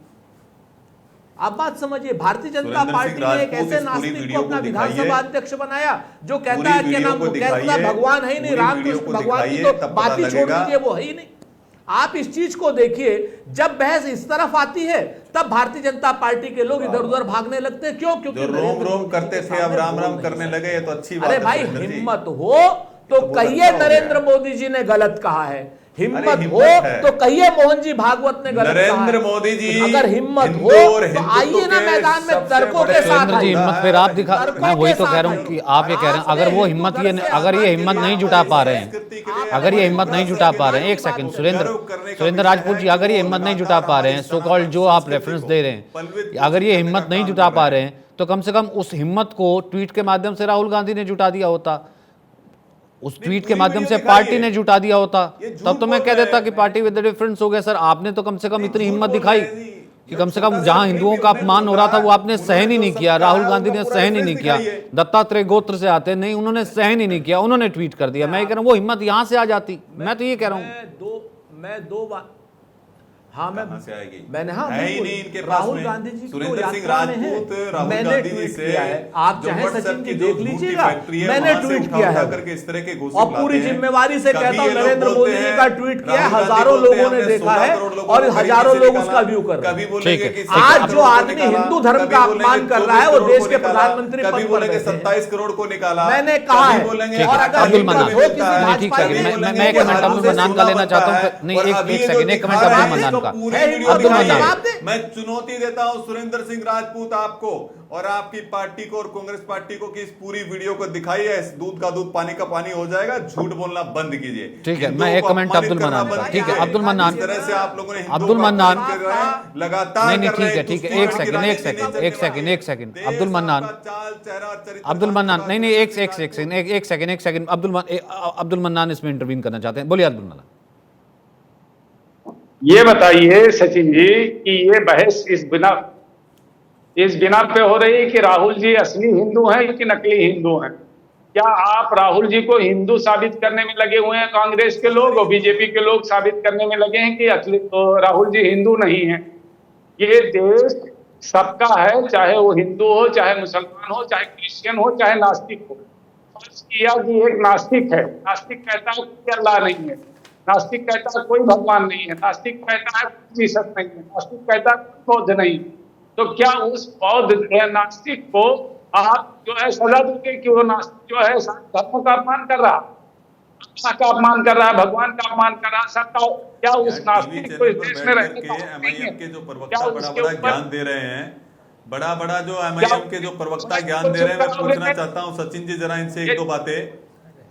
आप बात समझिए, भारतीय जनता पार्टी ने एक ऐसे नास्तिक को अपना विधानसभा अध्यक्ष बनाया जो कहता है कि नाम कहता भगवान है ही नहीं, रामकृष्ण भगवान की तो बात ही छोड़ दीजिए, वो है ही नहीं। आप इस चीज को देखिए, जब बहस इस तरफ आती है तब भारतीय जनता पार्टी के लोग इधर उधर भागने लगते हैं। क्यों? क्योंकि रोम करते थे अब राम राम करने लगे, ये तो अच्छी बात है। अरे भाई, हिम्मत हो तो कहिए नरेंद्र मोदी जी ने गलत कहा है, हिम्मत हो तो कहिए मोहन जी भागवत ने गलत कहा है। नरेंद्र मोदी जी, अगर हिम्मत हो तो आइए ना मैदान में तर्कों के साथ। जी, हिम्मत फिर आप दिखा, मैं वही तो कह रहा हूँ कि आप ये कह रहे हैं अगर वो हिम्मत, अगर ये हिम्मत नहीं जुटा पा रहे हैं, एक सेकंड सुरेंद्र राजपूत जी, अगर ये हिम्मत नहीं जुटा पा रहे हैं, सो कॉल्ड जो आप रेफरेंस दे रहे हैं, अगर ये हिम्मत नहीं जुटा पा रहे हैं तो कम से कम उस हिम्मत को ट्वीट के माध्यम से राहुल गांधी ने जुटा दिया होता, उस ट्वीट के माध्यम से पार्टी ने जुटा दिया होता, तब तो मैं कह देता कि पार्टी विद द डिफरेंस हो गया। सर, आपने तो कम से कम इतनी हिम्मत दिखाई कि कम से कम जहां हिंदुओं का अपमान हो रहा था वो आपने सहन ही नहीं किया। राहुल गांधी ने सहन ही नहीं किया, दत्तात्रेय गोत्र से आते नहीं, उन्होंने सहन ही नहीं किया, उन्होंने ट्वीट कर दिया। मैं कह रहा हूं वो हिम्मत यहां से आ जाती, मैं तो ये कह रहा हूं। हाँ, मैंने है ही नहीं इनके पास राहुल में। गांधी जी सुरेंद्र सिंह राजपूत राहुल गांधी जी से आप चाहे सचिन की देख लीजिएगा, मैंने ट्वीट किया है करके इस तरह के और पूरी जिम्मेवारी से कहता हूं नरेंद्र मोदी जी का ट्वीट किया है, हजारों लोगों ने देखा है और हजारों लोग उसका व्यू कर रहे हैं। आज जो आदमी हिंदू धर्म का अपमान कर रहा है वो देश के प्रधानमंत्री कभी बोलेंगे 27 करोड़ को निकाला, मैंने कहा है। और अब्दुल मन्नान, ठीक है, मैं एक कमेंट अब्दुल मन्नान का लेना चाहता हूं। नहीं, एक सेकंड, एक कमेंट अब्दुल मन्नान का। मैं चुनौती देता हूं सुरेंद्र सिंह राजपूत आपको और आपकी पार्टी को और कांग्रेस पार्टी को कि इस पूरी वीडियो को दिखाइए, इस दूध का दूध पानी का पानी हो जाएगा, झूठ बोलना बंद कीजिए। ठीक है, मैं एक कमेंट अब्दुल मन्नान का। ठीक है अब्दुल मन्नान, इस तरह से आप लोगों ने अब्दुल मन्नान लगातार नहीं, ठीक है, एक सेकंड अब्दुल मन्नान, नहीं, एक सेकंड अब्दुल मन्नान इसमें इंटरवीन करना चाहते हैं। बोलिए अब्दुल मन्नान। ये बताइए सचिन जी कि ये बहस इस बिना पे हो रही है कि राहुल जी असली हिंदू हैं कि नकली हिंदू हैं। क्या आप राहुल जी को हिंदू साबित करने में लगे हुए हैं? कांग्रेस के लोग और बीजेपी के लोग साबित करने में लगे हैं कि राहुल जी हिंदू नहीं है। ये देश सबका है, चाहे वो हिंदू हो, चाहे मुसलमान हो, चाहे क्रिश्चियन हो, चाहे नास्तिक हो। फर्ज किया कि एक नास्तिक है, नास्तिक कहता है कि अल्लाह नहीं है, नास्तिक कहता है कोई भगवान नहीं है, नास्तिक कहता है जीसस नहीं है, नास्तिक कहता है बौद्ध नहीं है। तो क्या उस बौद्ध नास्तिक को आप जो है सजा दोगे कि वो नास्तिक जो है धर्म का अपमान कर रहा, अल्लाह का अपमान कर रहा है, भगवान का अपमान कर रहा है, सबका? क्या उस नास्तिक को इस देश में रहने का हक नहीं है? एमआईएम के जो क्या प्रवक्ता उसके बड़ा ऊपर ज्ञान दे रहे हैं, बड़ा जो एमआईएम के जो प्रवक्ता ज्ञान दे रहे हैं, मैं पूछना चाहता हूं सचिन जी जरा इनसे एक दो बातें,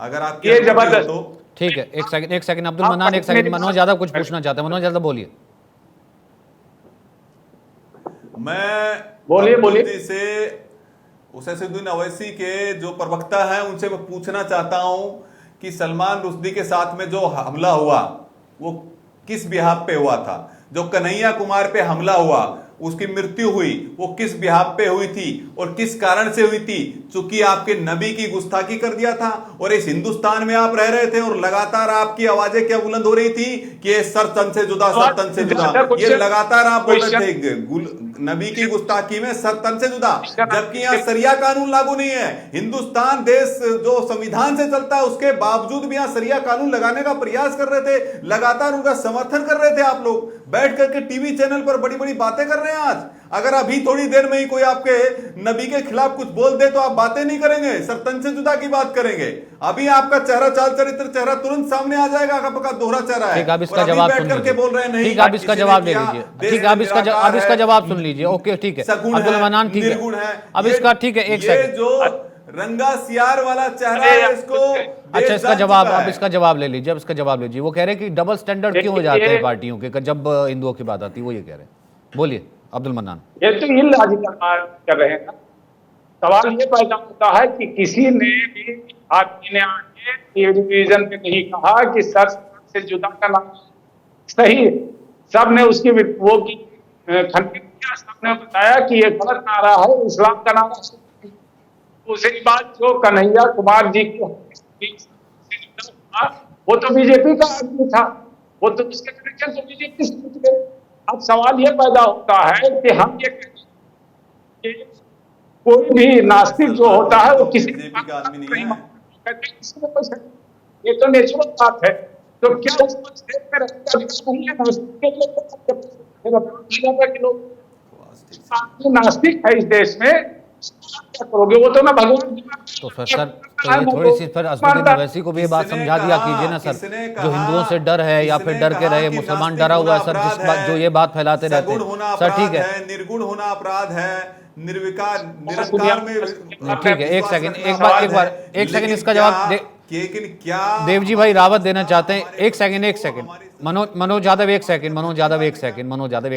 अगर आप ये जबरदस्त। तो ठीक है, एक सेकंड अब्दुल मन्नान, एक सेकंड। मनोज यादव कुछ पूछना चाहते हैं, मनोज यादव बोलिए। मैं बोलिए, बोलिए। अब्दुल जी से उसैदुद्दीन अवैसी के जो प्रवक्ता हैं उनसे मैं पूछना चाहता हूं कि सलमान रुश्दी के साथ में जो हमला हुआ वो किस बिहाफ पे हुआ था? जो कन्हैया कुमार पे हमला हुआ, उसकी मृत्यु हुई, वो किस बिहाफ पे हुई थी और किस कारण से हुई थी? चूंकि आपके नबी की गुस्ताखी कर दिया था और इस हिंदुस्तान में आप रह रहे थे और लगातार आपकी आवाजें क्या बुलंद हो रही थी कि ये सर तन से जुदा, सर तन से जुदा, ये लगातार आप बोल रहे थे नबी की गुस्ताखी में सर तन से जुदा, जबकि यहाँ सरिया कानून लागू नहीं है। हिंदुस्तान देश जो संविधान से चलता है उसके बावजूद भी यहाँ सरिया कानून लगाने का प्रयास कर रहे थे, लगातार उनका समर्थन कर रहे थे। आप लोग बैठ करके टीवी चैनल पर बड़ी बड़ी बातें कर रहे हैं। आज अगर अभी थोड़ी देर में ही कोई आपके नबी के खिलाफ कुछ बोल दे तो आप बातें नहीं करेंगे, सर तन से जुदा की बात करेंगे। अभी आपका चेहरा, चाल चरित्र, चेहरा तुरंत सामने आ जाएगा, आपका दोहरा चेहरा है। ठीक, आप इसका जवाब सुन लीजिए। बोल रहे हैं नहीं, ठीक, आप इसका जवाब ले लीजिए। ठीक, आप इसका जवाब सुन लीजिए। ओके, ठीक है अब्दुल मन्नान, ठीक है अब इसका, ठीक है, एक सेकंड। जो रंगा सियार वाला चेहरा है इसको, अच्छा, इसका जवाब, आप इसका जवाब ले लीजिए। अब इसका जवाब लीजिए। वो कह रहे हैं कि डबल स्टैंडर्ड क्यों हो जाते हैं पार्टियों के जब हिंदुओं की बात आती है, वो ये कह रहे हैं। बोलिए अब्दुल मन्नान। ये तो इलॉजिकल बात कर रहे हैं ना। सवाल ये पैदा होता है कि किसी ने भी आदमी ने आके टेलीविजन पे नहीं कहा कि सर से जुदा करना सही है। सब ने उसकी वो की खंडित किया, सबने बताया कि ये गलत नारा है, इस्लाम का नारा। दूसरी बात, जो कन्हैया कुमार जी की वो तो बीजेपी का आदमी था, वो तो उसके कनेक्शन तो बीजेपी से जुड़ गए। अब सवाल ये पैदा होता है कि हम ये कहते हैं कि कोई भी नास्तिक जो होता है वो किसी का आदमी नहीं है, ये तो नेचुरल बात है। तो क्या उसको स्टेट में रखने का नहीं है? नास्तिक है इस देश में, क्या करोगे? वो तो ना भगवान। तो फिर सर, तो ये थोड़ी सी फिर असदुद्दीन अवैसी को भी ये बात समझा दिया कीजिए ना सर, जो हिंदुओं से डर है या फिर डर के रहे, मुसलमान डरा हुआ है सर, जिस बात जो ये बात फैलाते रहते हैं सर। ठीक है, निर्गुण होना अपराध है, निर्विकार निरंकार में ठीक है। एक सेकंड इसका जवाब दे, लेकिन क्या देव जी भाई रावत देना चाहते हैं। एक सेकंड मनोज यादव एक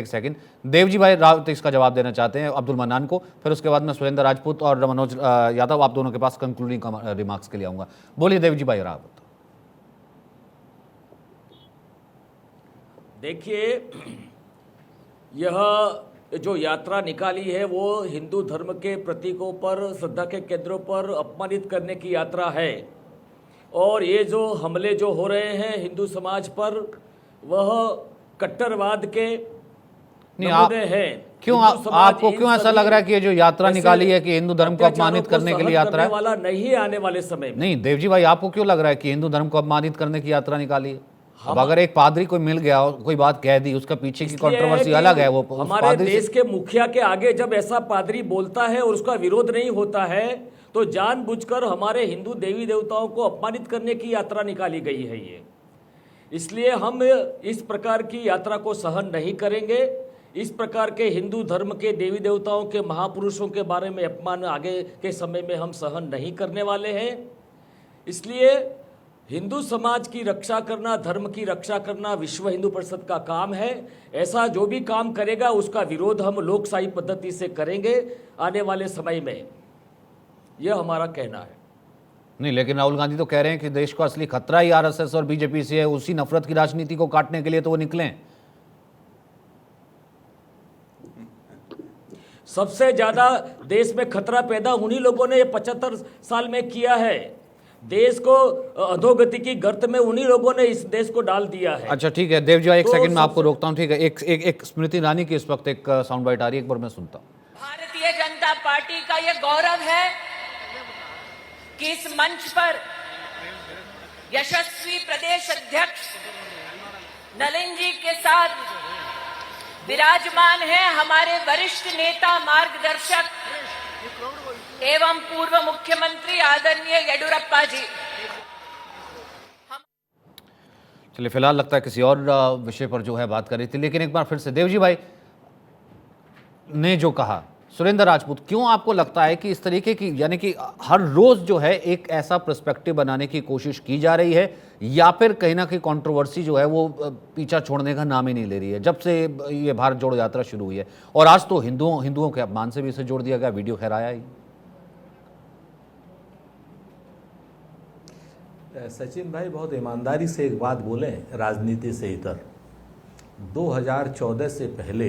सेकंड देव जी भाई रावत इसका जवाब देना चाहते हैं अब्दुल मन्नान को, फिर उसके बाद मैं सुरेंद्र राजपूत और मनोज यादव आप दोनों के पास कंक्लूडिंग रिमार्क्स के लिए आऊंगा। बोलिए देव जी भाई रावत। देखिए, यह जो यात्रा निकाली है वो हिंदू धर्म के प्रतीकों पर, श्रद्धा के केंद्रों पर अपमानित करने की यात्रा है। और ये जो हमले जो हो रहे हैं हिंदू समाज पर, वह कट्टरवाद के नमूने हैं। क्यों आपको क्यों ऐसा लग रहा है कि ये जो यात्रा निकाली है कि हिंदू धर्म को अपमानित करने के लिए यात्रा है? वाला नहीं आने वाले समय में। नहीं देव जी भाई, आपको क्यों लग रहा है कि हिंदू धर्म को अपमानित करने की यात्रा निकाली है? अब अगर एक पादरी कोई मिल गया और कोई बात कह दी, उसका पीछे की कंट्रोवर्सी अलग है। वो हमारे देश के मुखिया के आगे जब ऐसा पादरी बोलता है और उसका विरोध नहीं होता है, तो जानबूझकर हमारे हिंदू देवी देवताओं को अपमानित करने की यात्रा निकाली गई है ये। इसलिए हम इस प्रकार की यात्रा को सहन नहीं करेंगे। इस प्रकार के हिंदू धर्म के देवी देवताओं के महापुरुषों के बारे में अपमान आगे के समय में हम सहन नहीं करने वाले हैं। इसलिए हिंदू समाज की रक्षा करना, धर्म की रक्षा करना विश्व हिंदू परिषद का काम है। ऐसा जो भी काम करेगा उसका विरोध हम लोकशाही पद्धति से करेंगे आने वाले समय में, यह हमारा कहना है। नहीं, लेकिन राहुल गांधी तो कह रहे हैं कि देश को असली खतरा ही आरएसएस और बीजेपी से है, उसी नफरत की राजनीति को काटने के लिए तो वो निकले हैं। सबसे ज्यादा देश में खतरा पैदा उन्हीं लोगों ने ये 75 साल में किया है। देश को अधोगति की गर्त में उन्हीं लोगों ने इस देश को डाल दिया है। अच्छा ठीक है देव जी, एक तो सेकंड में आपको रोकता हूँ, ठीक है। एक स्मृति ईरानी की इस वक्त एक साउंड बाइट आ रही है, एक बार मैं सुनता हूँ। भारतीय जनता पार्टी का ये गौरव है कि इस मंच पर यशस्वी प्रदेश अध्यक्ष नलिन जी के साथ विराजमान है हमारे वरिष्ठ नेता, मार्गदर्शक एवं पूर्व मुख्यमंत्री आदरणीय येडियुरप्पा जी। चलिए, फिलहाल लगता है किसी और विषय पर जो है बात कर रही थी, लेकिन एक बार फिर से देव जी भाई ने जो कहा, सुरेंद्र राजपूत, क्यों आपको लगता है कि इस तरीके की, यानी कि हर रोज जो है एक ऐसा पर्सपेक्टिव बनाने की कोशिश की जा रही है, या फिर कहीं ना कहीं कंट्रोवर्सी जो है वो पीछा छोड़ने का नाम ही नहीं ले रही है जब से ये भारत जोड़ो यात्रा शुरू हुई है? और आज तो हिंदुओं के अपमान से भी इसे जोड़ दिया गया, वीडियो खैर आया ही। सचिन भाई बहुत ईमानदारी से एक बात बोले, राजनीति से इतर 2014 से पहले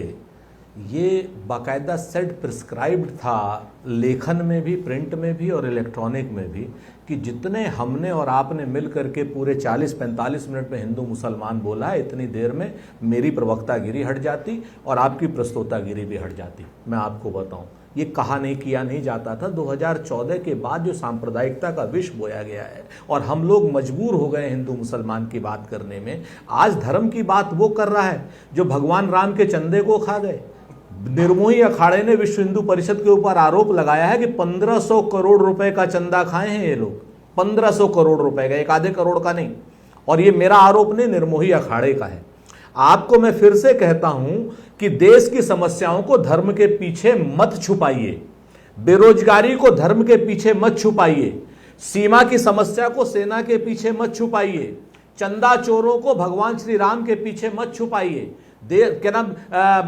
ये बाकायदा सेट प्रिस्क्राइब्ड था, लेखन में भी, प्रिंट में भी और इलेक्ट्रॉनिक में भी, कि जितने हमने और आपने मिल करके पूरे 40-45 मिनट में हिंदू मुसलमान बोला है, इतनी देर में मेरी प्रवक्तागिरी हट जाती और आपकी प्रस्तोतागिरी भी हट जाती। मैं आपको बताऊं, ये कहा नहीं किया नहीं जाता था। 2014 के बाद जो सांप्रदायिकता का विष बोया गया है और हम लोग मजबूर हो गए हिंदू मुसलमान की बात करने में। आज धर्म की बात वो कर रहा है जो भगवान राम के चंदे को खा गए। निर्मोही अखाड़े ने विश्व हिंदू परिषद के ऊपर आरोप लगाया है कि 1500 करोड़ रुपए का चंदा खाए हैं ये लोग, 1500 करोड़ रुपए का, एक आधे करोड़ का नहीं। और ये मेरा आरोप नहीं, निर्मोही अखाड़े का है। आपको मैं फिर से कहता हूं कि देश की समस्याओं को धर्म के पीछे मत छुपाइए, बेरोजगारी को धर्म के पीछे मत छुपाइए, सीमा की समस्या को सेना के पीछे मत छुपाइए, चंदा चोरों को भगवान श्री राम के पीछे मत छुपाइए, क्या नाम,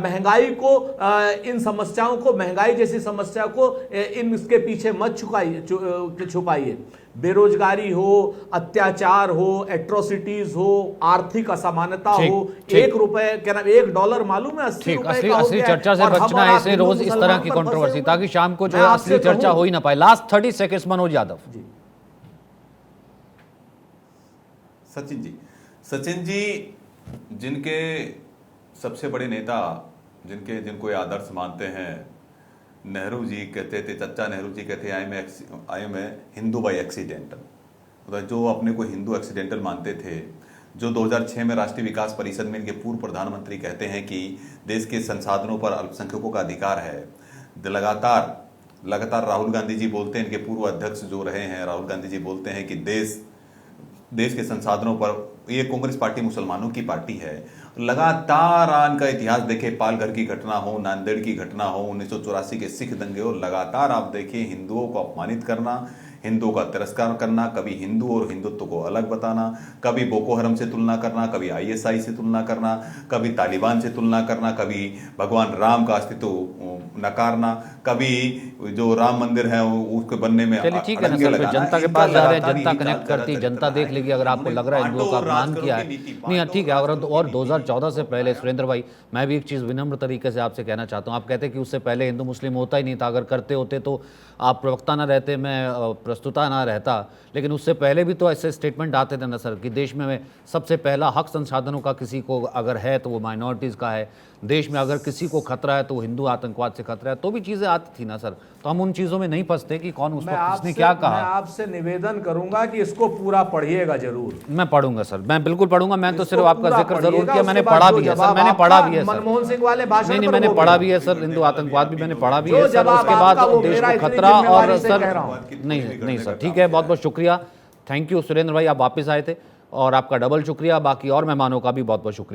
महंगाई को, इन समस्याओं को, महंगाई जैसी समस्या को इसके पीछे मत छुपाइए। बेरोजगारी हो, अत्याचार हो, एट्रोसिटीज हो, आर्थिक असमानता हो, $1 क्या नाम, $1 मालूम है 80 रुपए का हो असली गया चर्चा से बचना है इसे रोज इस तरह की कंट्रोवर्सी, ताकि शाम को जो है असली चर्चा हो ही ना पाए। Last 30 seconds Manoj Yadav. सचिन जी जिनके सबसे बड़े नेता, जिनको ये आदर्श मानते हैं, नेहरू जी कहते थे, चचा नेहरू जी कहते I am a Hindu by accidental, मतलब जो अपने को हिंदू एक्सीडेंटल मानते थे, जो 2006 में राष्ट्रीय विकास परिषद में इनके पूर्व प्रधानमंत्री कहते हैं कि देश के संसाधनों पर अल्पसंख्यकों का अधिकार है। लगातार राहुल गांधी जी बोलते हैं, इनके पूर्व अध्यक्ष जो रहे हैं राहुल गांधी जी बोलते हैं कि देश के संसाधनों पर, ये कांग्रेस पार्टी मुसलमानों की पार्टी है। लगातार इनका इतिहास देखे, पालघर की घटना हो, नांदेड़ की घटना हो, 1984 के सिख दंगे हो, लगातार आप देखिए हिंदुओं को अपमानित करना, हिंदुओं का तिरस्कार करना, कभी हिंदू और हिंदुत्व को अलग बताना, कभी बोको हरम से तुलना करना, कभी ISI से तुलना करना, कभी तालिबान से तुलना करना, कभी भगवान राम का अस्तित्व नकारना, कभी जो राम मंदिर है उसके बनने में चलिए ठीक है ना सर, जनता के पास जा रहे हैं, जनता कनेक्ट करती, जनता देख लेगी। अगर आपको लग रहा है हिंदुओं का अपमान किया है, नहीं ठीक है। अगर और 2014 से पहले, सुरेंद्र भाई, मैं भी एक चीज़ विनम्र तरीके से आपसे कहना चाहता हूँ। आप कहते हैं कि उससे पहले हिंदू मुस्लिम होता ही नहीं था, अगर करते होते तो आप प्रवक्ता ना रहते, मैं प्रस्तुता ना रहता, लेकिन उससे पहले भी तो ऐसे स्टेटमेंट आते थे ना सर कि देश में सबसे पहला हक संसाधनों का किसी को अगर है तो वो माइनॉरिटीज़ का है, देश में अगर किसी को खतरा है तो वो हिंदू आतंकवाद से खतरा है, तो भी चीज़ें आती थी ना सर। तो हम उन चीज़ों में नहीं फंसते कि कौन उस वक्त किसने क्या कहा। मैं आपसे निवेदन करूंगा कि इसको पूरा पढ़िएगा जरूर। मैं पढ़ूंगा सर, मैं बिल्कुल पढ़ूंगा। मैं तो सिर्फ आपका जिक्र जरूर किया, मैंने पढ़ा भी है सर, मैंने पढ़ा भी है सर, मनमोहन सिंह वाले भाषण नहीं, मैंने पढ़ा भी है सर, हिंदू आतंकवाद भी मैंने पढ़ा भी है सर। उसके बाद देश को खतरा और सर नहीं सर, ठीक है, बहुत बहुत शुक्रिया, थैंक यू सुरेंद्र भाई, आप वापस आए थे और आपका डबल शुक्रिया। बाकी और मेहमानों का भी बहुत बहुत शुक्रिया।